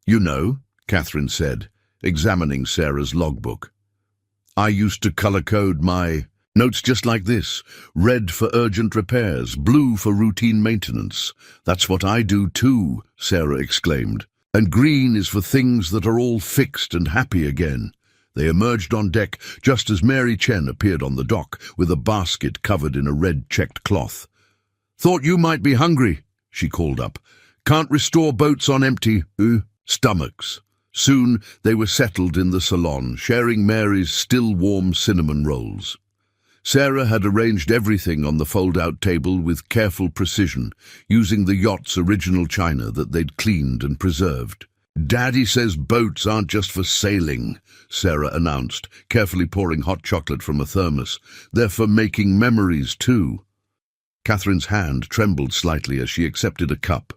"You know," Catherine said, examining Sarah's logbook, "I used to color-code my notes just like this. Red for urgent repairs, blue for routine maintenance." "That's what I do too," Sarah exclaimed. "And green is for things that are all fixed and happy again." They emerged on deck just as Mary Chen appeared on the dock with a basket covered in a red-checked cloth. "Thought you might be hungry," she called up. "Can't restore boats on empty stomachs." Soon they were settled in the salon, sharing Mary's still-warm cinnamon rolls. Sarah had arranged everything on the fold-out table with careful precision, using the yacht's original china that they'd cleaned and preserved. "Daddy says boats aren't just for sailing," Sarah announced, carefully pouring hot chocolate from a thermos. "They're for making memories, too." Catherine's hand trembled slightly as she accepted a cup.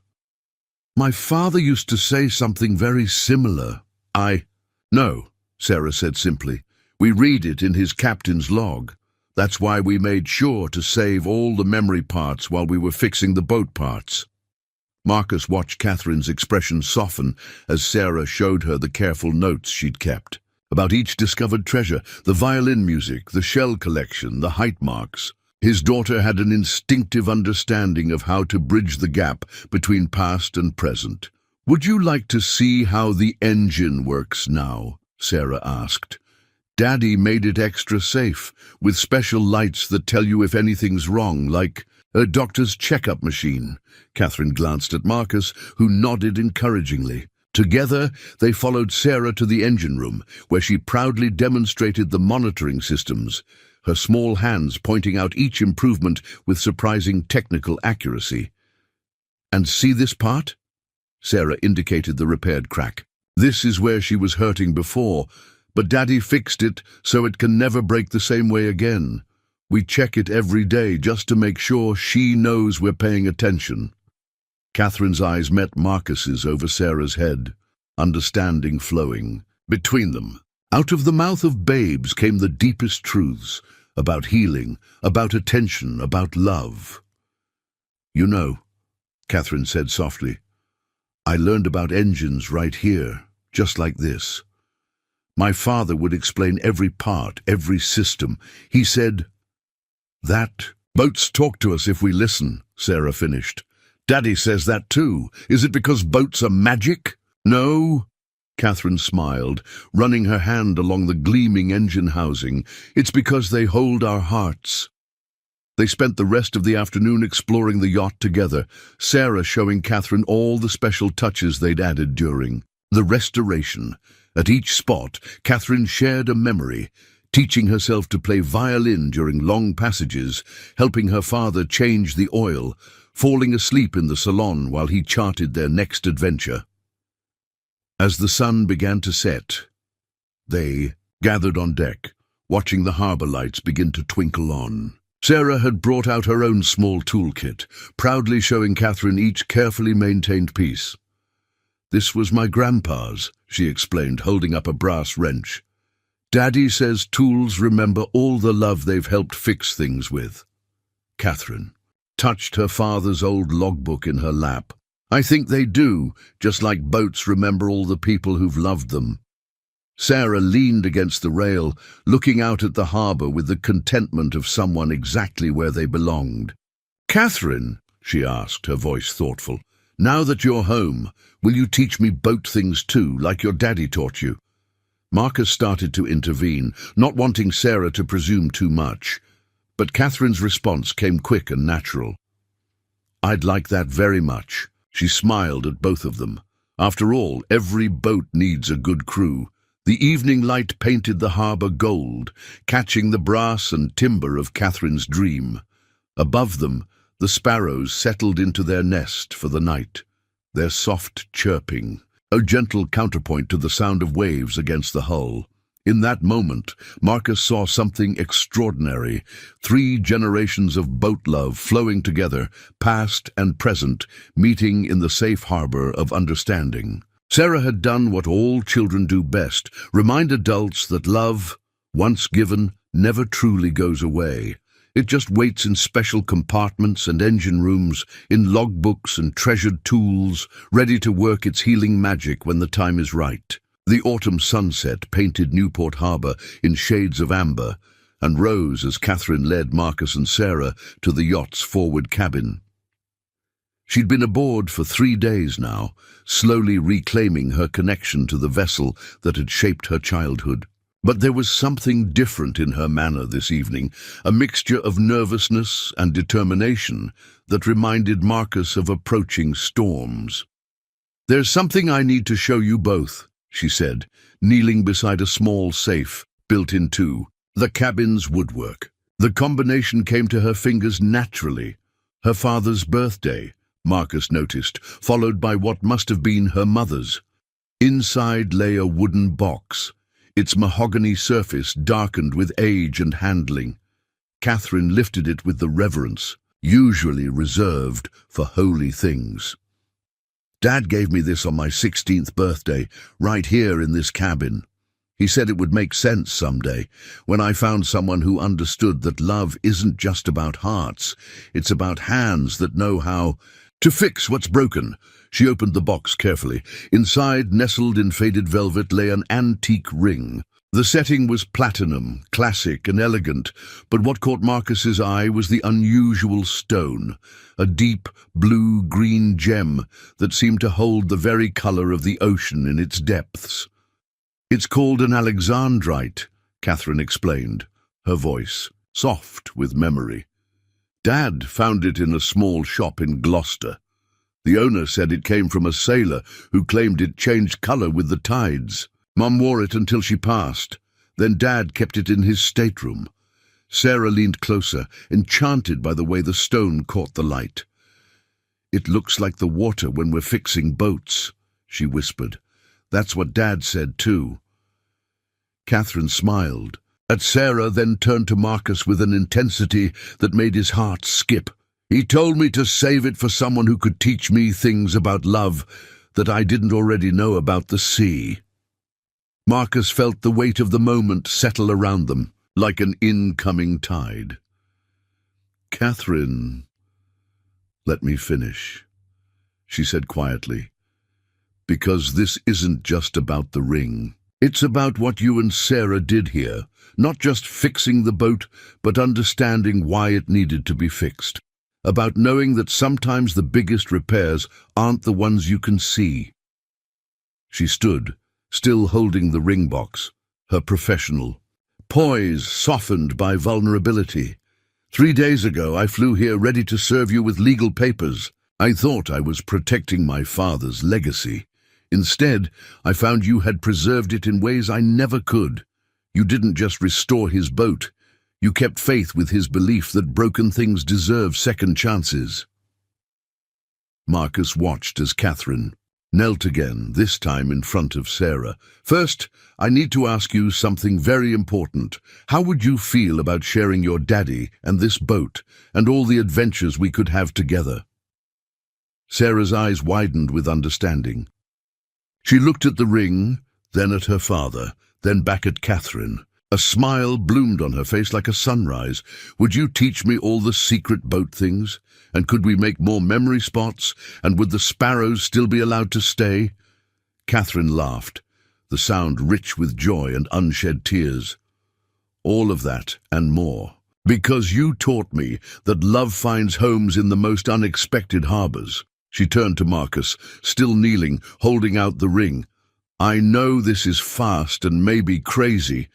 "My father used to say something very similar." "No," Sarah said simply. "We read it in his captain's log. That's why we made sure to save all the memory parts while we were fixing the boat parts." Marcus watched Catherine's expression soften as Sarah showed her the careful notes she'd kept. About each discovered treasure, the violin music, the shell collection, the height marks. His daughter had an instinctive understanding of how to bridge the gap between past and present. "Would you like to see how the engine works now?" Sarah asked. "Daddy made it extra safe, with special lights that tell you if anything's wrong, like a doctor's checkup machine." Catherine glanced at Marcus, who nodded encouragingly. Together, they followed Sarah to the engine room, where she proudly demonstrated the monitoring systems, her small hands pointing out each improvement with surprising technical accuracy. "And see this part?" Sarah indicated the repaired crack. "This is where she was hurting before, But Daddy fixed it so it can never break the same way again. We check it every day just to make sure she knows we're paying attention." Catherine's eyes met Marcus's over Sarah's head, understanding flowing between them. Out of the mouth of babes came the deepest truths about healing, about attention, about love. "You know," Catherine said softly, "I learned about engines right here, just like this. My father would explain every part, every system. He said, that boats talk to us if we listen," Sarah finished. "Daddy says that too. Is it because boats are magic?" "No," Catherine smiled, running her hand along the gleaming engine housing. "It's because they hold our hearts." They spent the rest of the afternoon exploring the yacht together, Sarah showing Catherine all the special touches they'd added during the restoration. At each spot, Catherine shared a memory, teaching herself to play violin during long passages, helping her father change the oil, falling asleep in the salon while he charted their next adventure. As the sun began to set, they gathered on deck, watching the harbour lights begin to twinkle on. Sarah had brought out her own small toolkit, proudly showing Catherine each carefully maintained piece. "This was my grandpa's," she explained, holding up a brass wrench. "Daddy says tools remember all the love they've helped fix things with." Catherine touched her father's old logbook in her lap. "I think they do, just like boats remember all the people who've loved them." Sarah leaned against the rail, looking out at the harbour with the contentment of someone exactly where they belonged. "Catherine," she asked, her voice thoughtful, "now that you're home, will you teach me boat things too, like your daddy taught you?" Marcus started to intervene, not wanting Sarah to presume too much, but Catherine's response came quick and natural. "I'd like that very much." She smiled at both of them. After all, every boat needs a good crew. The evening light painted the harbour gold, catching the brass and timber of Catherine's dream. Above them, the sparrows settled into their nest for the night, their soft chirping, a gentle counterpoint to the sound of waves against the hull. In that moment, Marcus saw something extraordinary. 3 generations of boat love flowing together, past and present, meeting in the safe harbour of understanding. Sarah had done what all children do best, remind adults that love, once given, never truly goes away. It just waits in special compartments and engine rooms, in logbooks and treasured tools, ready to work its healing magic when the time is right. The autumn sunset painted Newport Harbour in shades of amber, and rose as Catherine led Marcus and Sarah to the yacht's forward cabin. She'd been aboard for 3 days now, slowly reclaiming her connection to the vessel that had shaped her childhood. But there was something different in her manner this evening, a mixture of nervousness and determination that reminded Marcus of approaching storms. "There's something I need to show you both," she said, kneeling beside a small safe built into the cabin's woodwork. The combination came to her fingers naturally. Her father's birthday, Marcus noticed, followed by what must have been her mother's. Inside lay a wooden box, its mahogany surface darkened with age and handling. Catherine lifted it with the reverence, usually reserved for holy things. "Dad gave me this on my 16th birthday, right here in this cabin. He said it would make sense someday, when I found someone who understood that love isn't just about hearts, it's about hands that know how to fix what's broken." She opened the box carefully. Inside, nestled in faded velvet, lay an antique ring. The setting was platinum, classic and elegant, but what caught Marcus's eye was the unusual stone, a deep blue-green gem that seemed to hold the very colour of the ocean in its depths. "It's called an Alexandrite," Catherine explained, her voice soft with memory. "Dad found it in a small shop in Gloucester. The owner said it came from a sailor who claimed it changed colour with the tides. Mum wore it until she passed. Then Dad kept it in his stateroom." Sarah leaned closer, enchanted by the way the stone caught the light. "It looks like the water when we're fixing boats," she whispered. "That's what Dad said too." Catherine smiled. At Sarah, then turned to Marcus with an intensity that made his heart skip. He told me to save it for someone who could teach me things about love that I didn't already know about the sea. Marcus felt the weight of the moment settle around them, like an incoming tide. Catherine, let me finish, she said quietly, because this isn't just about the ring. It's about what you and Sarah did here, not just fixing the boat, but understanding why it needed to be fixed. About knowing that sometimes the biggest repairs aren't the ones you can see. She stood, still holding the ring box, her professional poise softened by vulnerability. 3 days ago, I flew here ready to serve you with legal papers. I thought I was protecting my father's legacy. Instead, I found you had preserved it in ways I never could. You didn't just restore his boat. You kept faith with his belief that broken things deserve second chances. Marcus watched as Catherine knelt again, this time in front of Sarah. First, I need to ask you something very important. How would you feel about sharing your daddy and this boat and all the adventures we could have together? Sarah's eyes widened with understanding. She looked at the ring, then at her father, then back at Catherine. A smile bloomed on her face like a sunrise. Would you teach me all the secret boat things? And could we make more memory spots? And would the sparrows still be allowed to stay? Catherine laughed, the sound rich with joy and unshed tears. All of that and more. Because you taught me that love finds homes in the most unexpected harbors. She turned to Marcus, still kneeling, holding out the ring. I know this is fast and maybe crazy,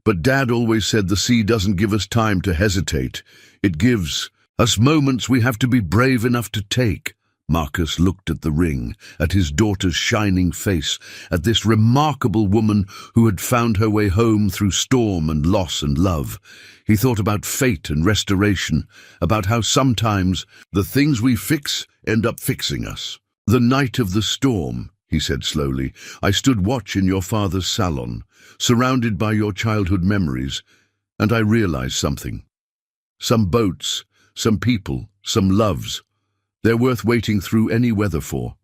but Dad always said the sea doesn't give us time to hesitate. It gives us moments we have to be brave enough to take. Marcus looked at the ring, at his daughter's shining face, at this remarkable woman who had found her way home through storm and loss and love. He thought about fate and restoration, about how sometimes the things we fix end up fixing us. The night of the storm, he said slowly, I stood watch in your father's salon, surrounded by your childhood memories, and I realized something. Some boats, some people, some loves, they're worth waiting through any weather for.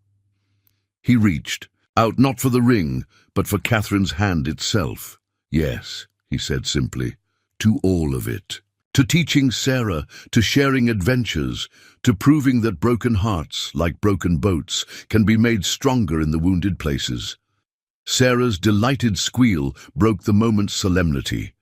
He reached, out not for the ring, but for Catherine's hand itself. Yes, he said simply, to all of it. To teaching Sarah, to sharing adventures, to proving that broken hearts, like broken boats, can be made stronger in the wounded places. Sarah's delighted squeal broke the moment's solemnity.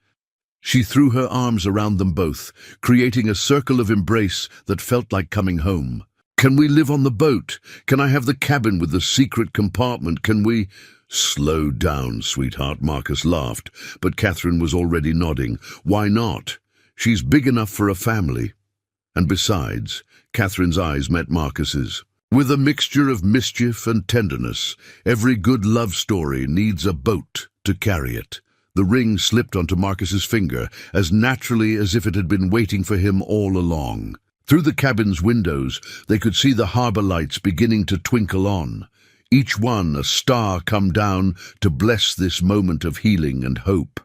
She threw her arms around them both, creating a circle of embrace that felt like coming home. Can we live on the boat? Can I have the cabin with the secret compartment? Can we— Slow down, sweetheart, Marcus laughed, but Catherine was already nodding. Why not? She's big enough for a family. And besides, Catherine's eyes met Marcus's. With a mixture of mischief and tenderness, every good love story needs a boat to carry it. The ring slipped onto Marcus's finger, as naturally as if it had been waiting for him all along. Through the cabin's windows, they could see the harbor lights beginning to twinkle on, each one a star come down to bless this moment of healing and hope.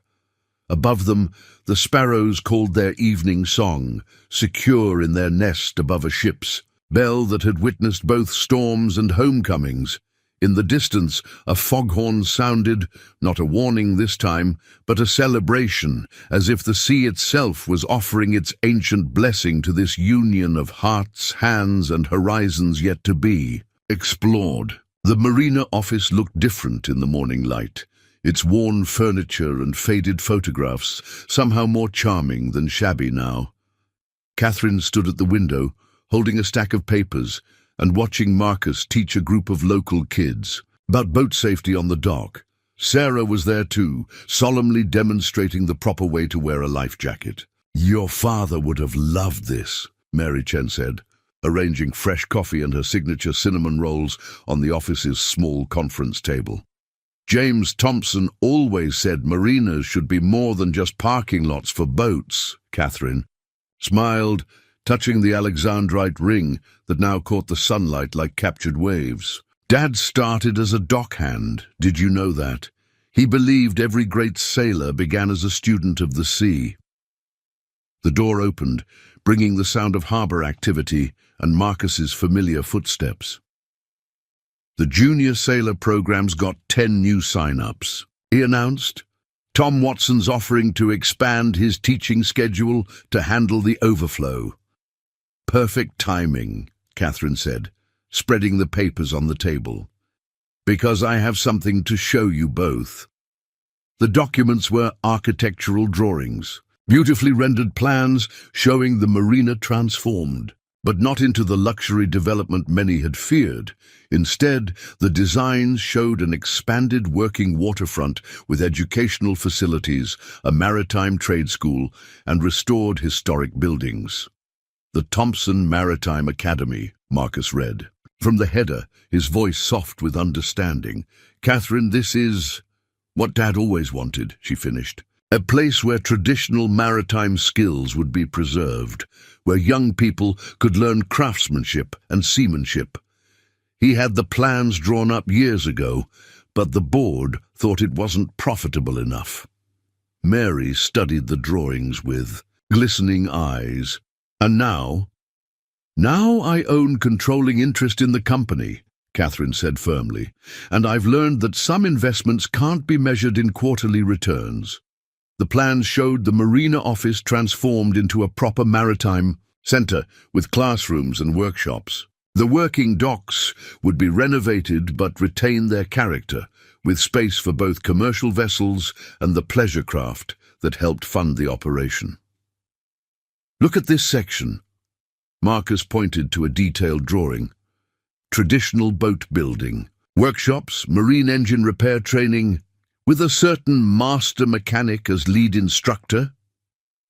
Above them, the sparrows called their evening song, secure in their nest above a ship's bell that had witnessed both storms and homecomings. In the distance, a foghorn sounded, not a warning this time, but a celebration, as if the sea itself was offering its ancient blessing to this union of hearts, hands, and horizons yet to be explored. The marina office looked different in the morning light, its worn furniture and faded photographs somehow more charming than shabby now. Catherine stood at the window, holding a stack of papers, and watching Marcus teach a group of local kids about boat safety on the dock. Sarah was there too, solemnly demonstrating the proper way to wear a life jacket. Your father would have loved this, Mary Chen said, arranging fresh coffee and her signature cinnamon rolls on the office's small conference table. James Thompson always said marinas should be more than just parking lots for boats, Catherine smiled, touching the Alexandrite ring that now caught the sunlight like captured waves. Dad started as a dockhand, did you know that? He believed every great sailor began as a student of the sea. The door opened, bringing the sound of harbor activity and Marcus's familiar footsteps. The junior sailor program's got 10 new sign-ups, he announced. Tom Watson's offering to expand his teaching schedule to handle the overflow. Perfect timing, Catherine said, spreading the papers on the table. Because I have something to show you both. The documents were architectural drawings, beautifully rendered plans showing the marina transformed, but not into the luxury development many had feared. Instead, the designs showed an expanded working waterfront with educational facilities, a maritime trade school, and restored historic buildings. The Thompson Maritime Academy, Marcus read. From the header, his voice soft with understanding. Catherine, this is what Dad always wanted, she finished. A place where traditional maritime skills would be preserved, where young people could learn craftsmanship and seamanship. He had the plans drawn up years ago, but the board thought it wasn't profitable enough. Mary studied the drawings with glistening eyes. And now I own controlling interest in the company, Catherine said firmly, and I've learned that some investments can't be measured in quarterly returns. The plans showed the marina office transformed into a proper maritime center with classrooms and workshops. The working docks would be renovated but retain their character, with space for both commercial vessels and the pleasure craft that helped fund the operation. Look at this section. Marcus pointed to a detailed drawing. Traditional boat building, workshops, marine engine repair training, with a certain master mechanic as lead instructor.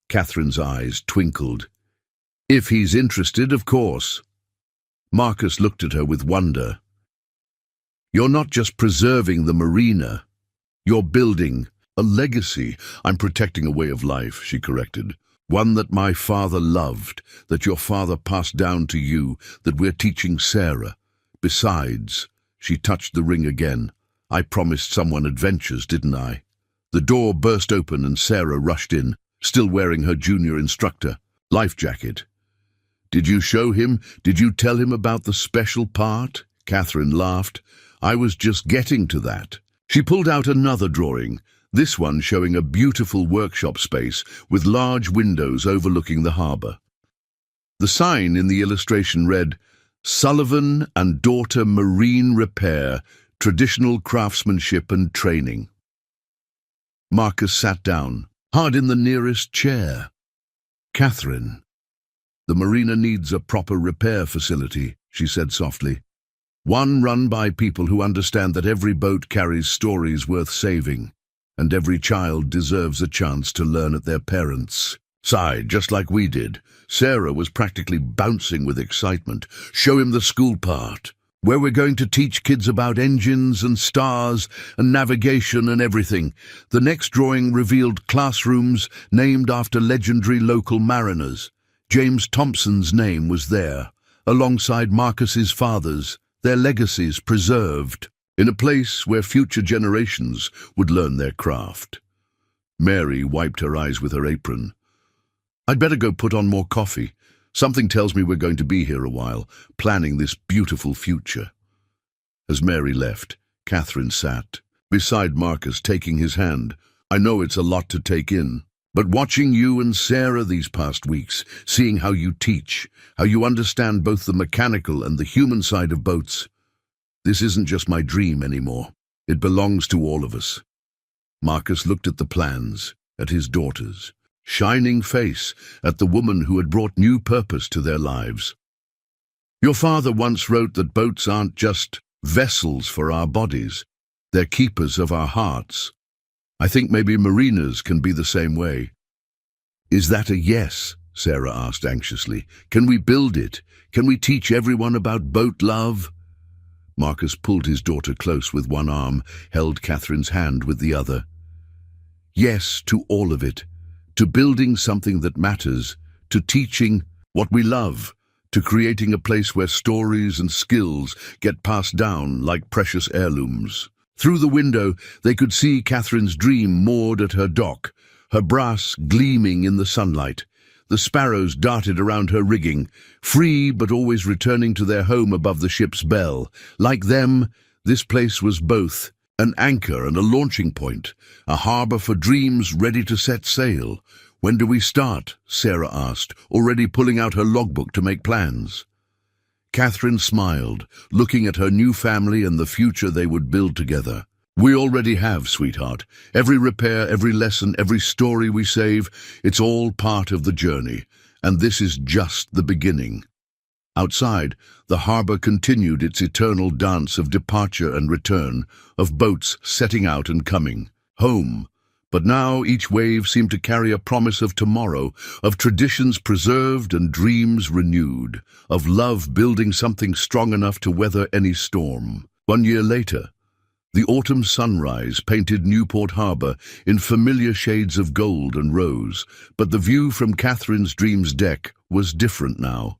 Catherine's eyes twinkled. If he's interested, of course. Marcus looked at her with wonder. You're not just preserving the marina. You're building a legacy. I'm protecting a way of life, she corrected. One that my father loved, that your father passed down to you, that we're teaching Sarah. Besides, she touched the ring again. I promised someone adventures, didn't I? The door burst open and Sarah rushed in, still wearing her junior instructor life jacket. Did you show him? Did you tell him about the special part? Catherine laughed. I was just getting to that. She pulled out another drawing, this one showing a beautiful workshop space with large windows overlooking the harbour. The sign in the illustration read, Sullivan and Daughter Marine Repair, Traditional Craftsmanship and Training. Marcus sat down, hard in the nearest chair. Catherine, the marina needs a proper repair facility, she said softly. One run by people who understand that every boat carries stories worth saving, and every child deserves a chance to learn at their parents' side, just like we did. Sarah was practically bouncing with excitement. Show him the school part, where we're going to teach kids about engines and stars and navigation and everything. The next drawing revealed classrooms named after legendary local mariners. James Thompson's name was there, alongside Marcus's father's, their legacies preserved, in a place where future generations would learn their craft. Mary wiped her eyes with her apron. I'd better go put on more coffee. Something tells me we're going to be here a while, planning this beautiful future. As Mary left, Catherine sat beside Marcus, taking his hand. I know it's a lot to take in, but watching you and Sarah these past weeks, seeing how you teach, how you understand both the mechanical and the human side of boats, this isn't just my dream anymore. It belongs to all of us. Marcus looked at the plans, at his daughters, shining face, at the woman who had brought new purpose to their lives. Your father once wrote that boats aren't just vessels for our bodies, they're keepers of our hearts. I think maybe marinas can be the same way. Is that a yes? Sarah asked anxiously. Can we build it? Can we teach everyone about boat love? Marcus pulled his daughter close with one arm, held Catherine's hand with the other. Yes to all of it. To building something that matters, to teaching what we love, to creating a place where stories and skills get passed down like precious heirlooms. Through the window, they could see Catherine's Dream moored at her dock, her brass gleaming in the sunlight. The sparrows darted around her rigging, free but always returning to their home above the ship's bell. Like them, this place was both an anchor and a launching point, a harbour for dreams ready to set sail. "When do we start?" Sarah asked, already pulling out her logbook to make plans. Catherine smiled, looking at her new family and the future they would build together. "We already have, sweetheart. Every repair, every lesson, every story we save, it's all part of the journey, and this is just the beginning." Outside, the harbour continued its eternal dance of departure and return, of boats setting out and coming home. But now each wave seemed to carry a promise of tomorrow, of traditions preserved and dreams renewed, of love building something strong enough to weather any storm. 1 year later, the autumn sunrise painted Newport Harbour in familiar shades of gold and rose, but the view from Catherine's Dream's deck was different now.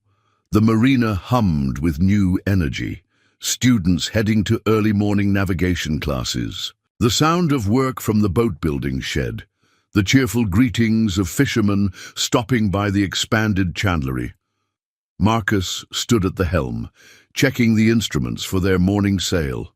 The marina hummed with new energy, students heading to early morning navigation classes. The sound of work from the boat-building shed, the cheerful greetings of fishermen stopping by the expanded chandlery. Marcus stood at the helm, checking the instruments for their morning sail.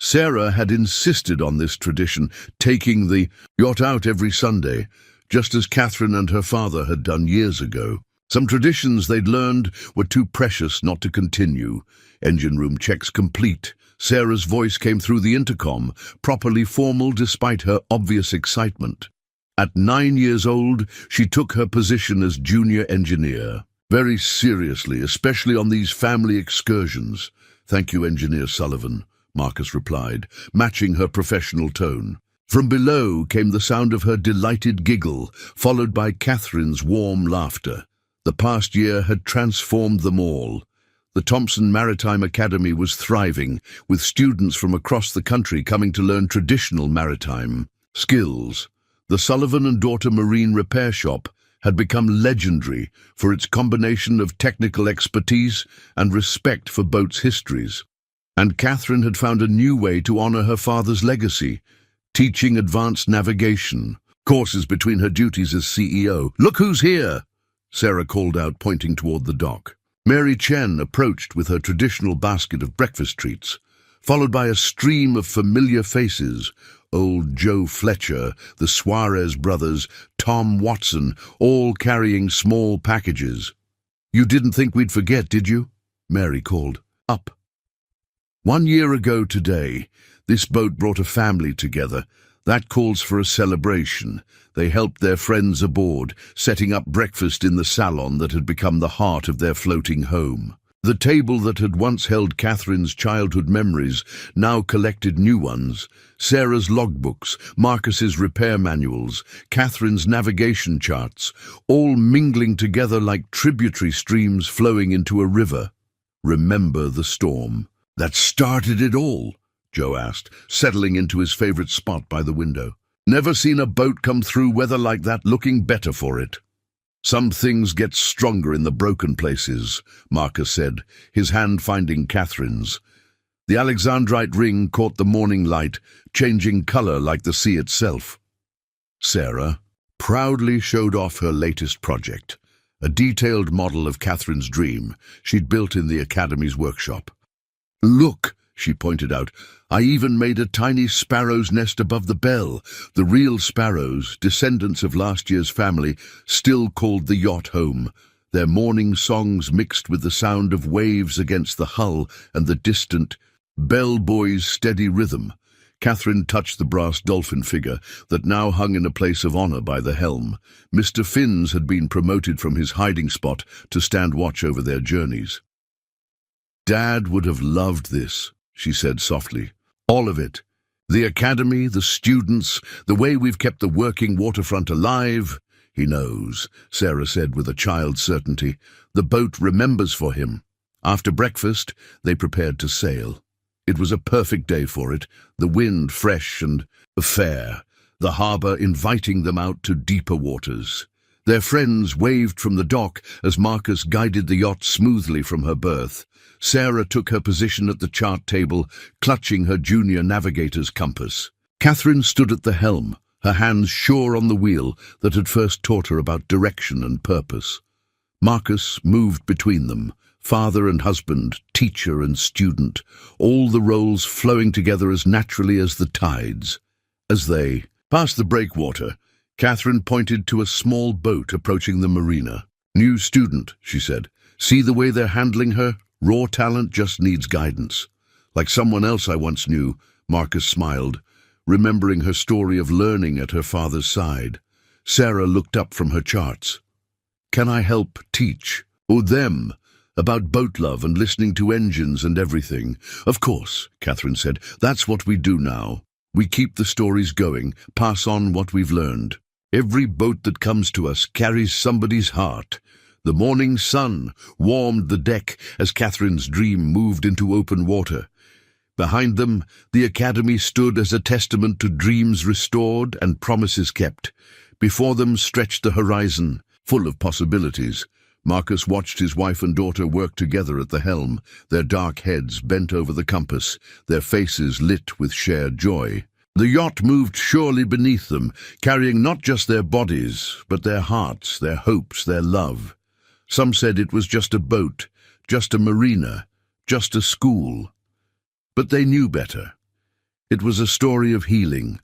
Sarah had insisted on this tradition, taking the yacht out every Sunday, just as Catherine and her father had done years ago. Some traditions they'd learned were too precious not to continue. Engine room checks complete. Sarah's voice came through the intercom, properly formal despite her obvious excitement. At 9 years old, she took her position as junior engineer. Very seriously, especially on these family excursions. "Thank you, Engineer Sullivan," Marcus replied, matching her professional tone. From below came the sound of her delighted giggle, followed by Catherine's warm laughter. The past year had transformed them all. The Thompson Maritime Academy was thriving, with students from across the country coming to learn traditional maritime skills. The Sullivan and Daughter Marine Repair Shop had become legendary for its combination of technical expertise and respect for boats' histories. And Catherine had found a new way to honour her father's legacy, teaching advanced navigation, courses between her duties as CEO. "Look who's here!" Sarah called out, pointing toward the dock. Mary Chen approached with her traditional basket of breakfast treats, followed by a stream of familiar faces. Old Joe Fletcher, the Suarez brothers, Tom Watson, all carrying small packages. "You didn't think we'd forget, did you?" Mary called. "Up." 1 year ago today, this boat brought a family together. That calls for a celebration. They helped their friends aboard, setting up breakfast in the salon that had become the heart of their floating home. The table that had once held Catherine's childhood memories now collected new ones. Sarah's logbooks, Marcus's repair manuals, Catherine's navigation charts, all mingling together like tributary streams flowing into a river. "Remember the storm that started it all?" Joe asked, settling into his favorite spot by the window. "Never seen a boat come through weather like that looking better for it." "Some things get stronger in the broken places," Marcus said, his hand finding Catherine's. The Alexandrite ring caught the morning light, changing color like the sea itself. Sarah proudly showed off her latest project, a detailed model of Catherine's Dream she'd built in the Academy's workshop. "Look," she pointed out, "I even made a tiny sparrow's nest above the bell." The real sparrows, descendants of last year's family, still called the yacht home, their morning songs mixed with the sound of waves against the hull and the distant bellboy's steady rhythm. Catherine touched the brass dolphin figure that now hung in a place of honor by the helm. Mr. Finns had been promoted from his hiding spot to stand watch over their journeys. "Dad would have loved this," she said softly. "All of it. The academy, the students, the way we've kept the working waterfront alive." "He knows," Sarah said with a child's certainty. "The boat remembers for him." After breakfast, they prepared to sail. It was a perfect day for it, the wind fresh and fair, the harbour inviting them out to deeper waters. Their friends waved from the dock as Marcus guided the yacht smoothly from her berth. Sarah took her position at the chart table, clutching her junior navigator's compass. Catherine stood at the helm, her hands sure on the wheel that had first taught her about direction and purpose. Marcus moved between them, father and husband, teacher and student, all the roles flowing together as naturally as the tides. As they passed the breakwater, Catherine pointed to a small boat approaching the marina. "New student," she said. "See the way they're handling her? Raw talent just needs guidance." "Like someone else I once knew," Marcus smiled, remembering her story of learning at her father's side. Sarah looked up from her charts. "Can I help teach?" "Oh, them, about boat love and listening to engines and everything." "Of course," Catherine said. "That's what we do now. We keep the stories going, pass on what we've learned. Every boat that comes to us carries somebody's heart." The morning sun warmed the deck as Catherine's dream moved into open water. Behind them, the academy stood as a testament to dreams restored and promises kept. Before them stretched the horizon, full of possibilities. Marcus watched his wife and daughter work together at the helm, their dark heads bent over the compass, their faces lit with shared joy. The yacht moved surely beneath them, carrying not just their bodies, but their hearts, their hopes, their love. Some said it was just a boat, just a marina, just a school. But they knew better. It was a story of healing,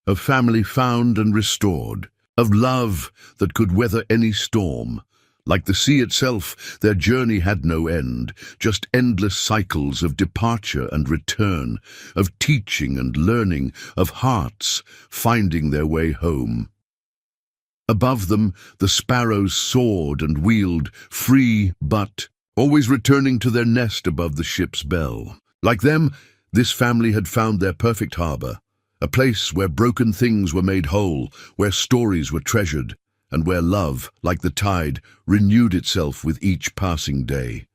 of family found and restored, of love that could weather any storm. Like the sea itself, their journey had no end, just endless cycles of departure and return, of teaching and learning, of hearts finding their way home. Above them, the sparrows soared and wheeled, free but always returning to their nest above the ship's bell. Like them, this family had found their perfect harbor, a place where broken things were made whole, where stories were treasured, and where love, like the tide, renewed itself with each passing day.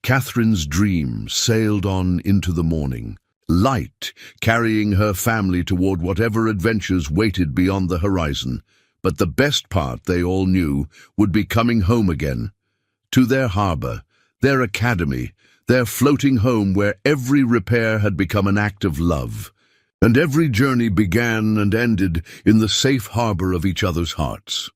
Catherine's dream sailed on into the morning, light, carrying her family toward whatever adventures waited beyond the horizon. But the best part, they all knew, would be coming home again, to their harbor, their academy, their floating home where every repair had become an act of love, and every journey began and ended in the safe harbor of each other's hearts.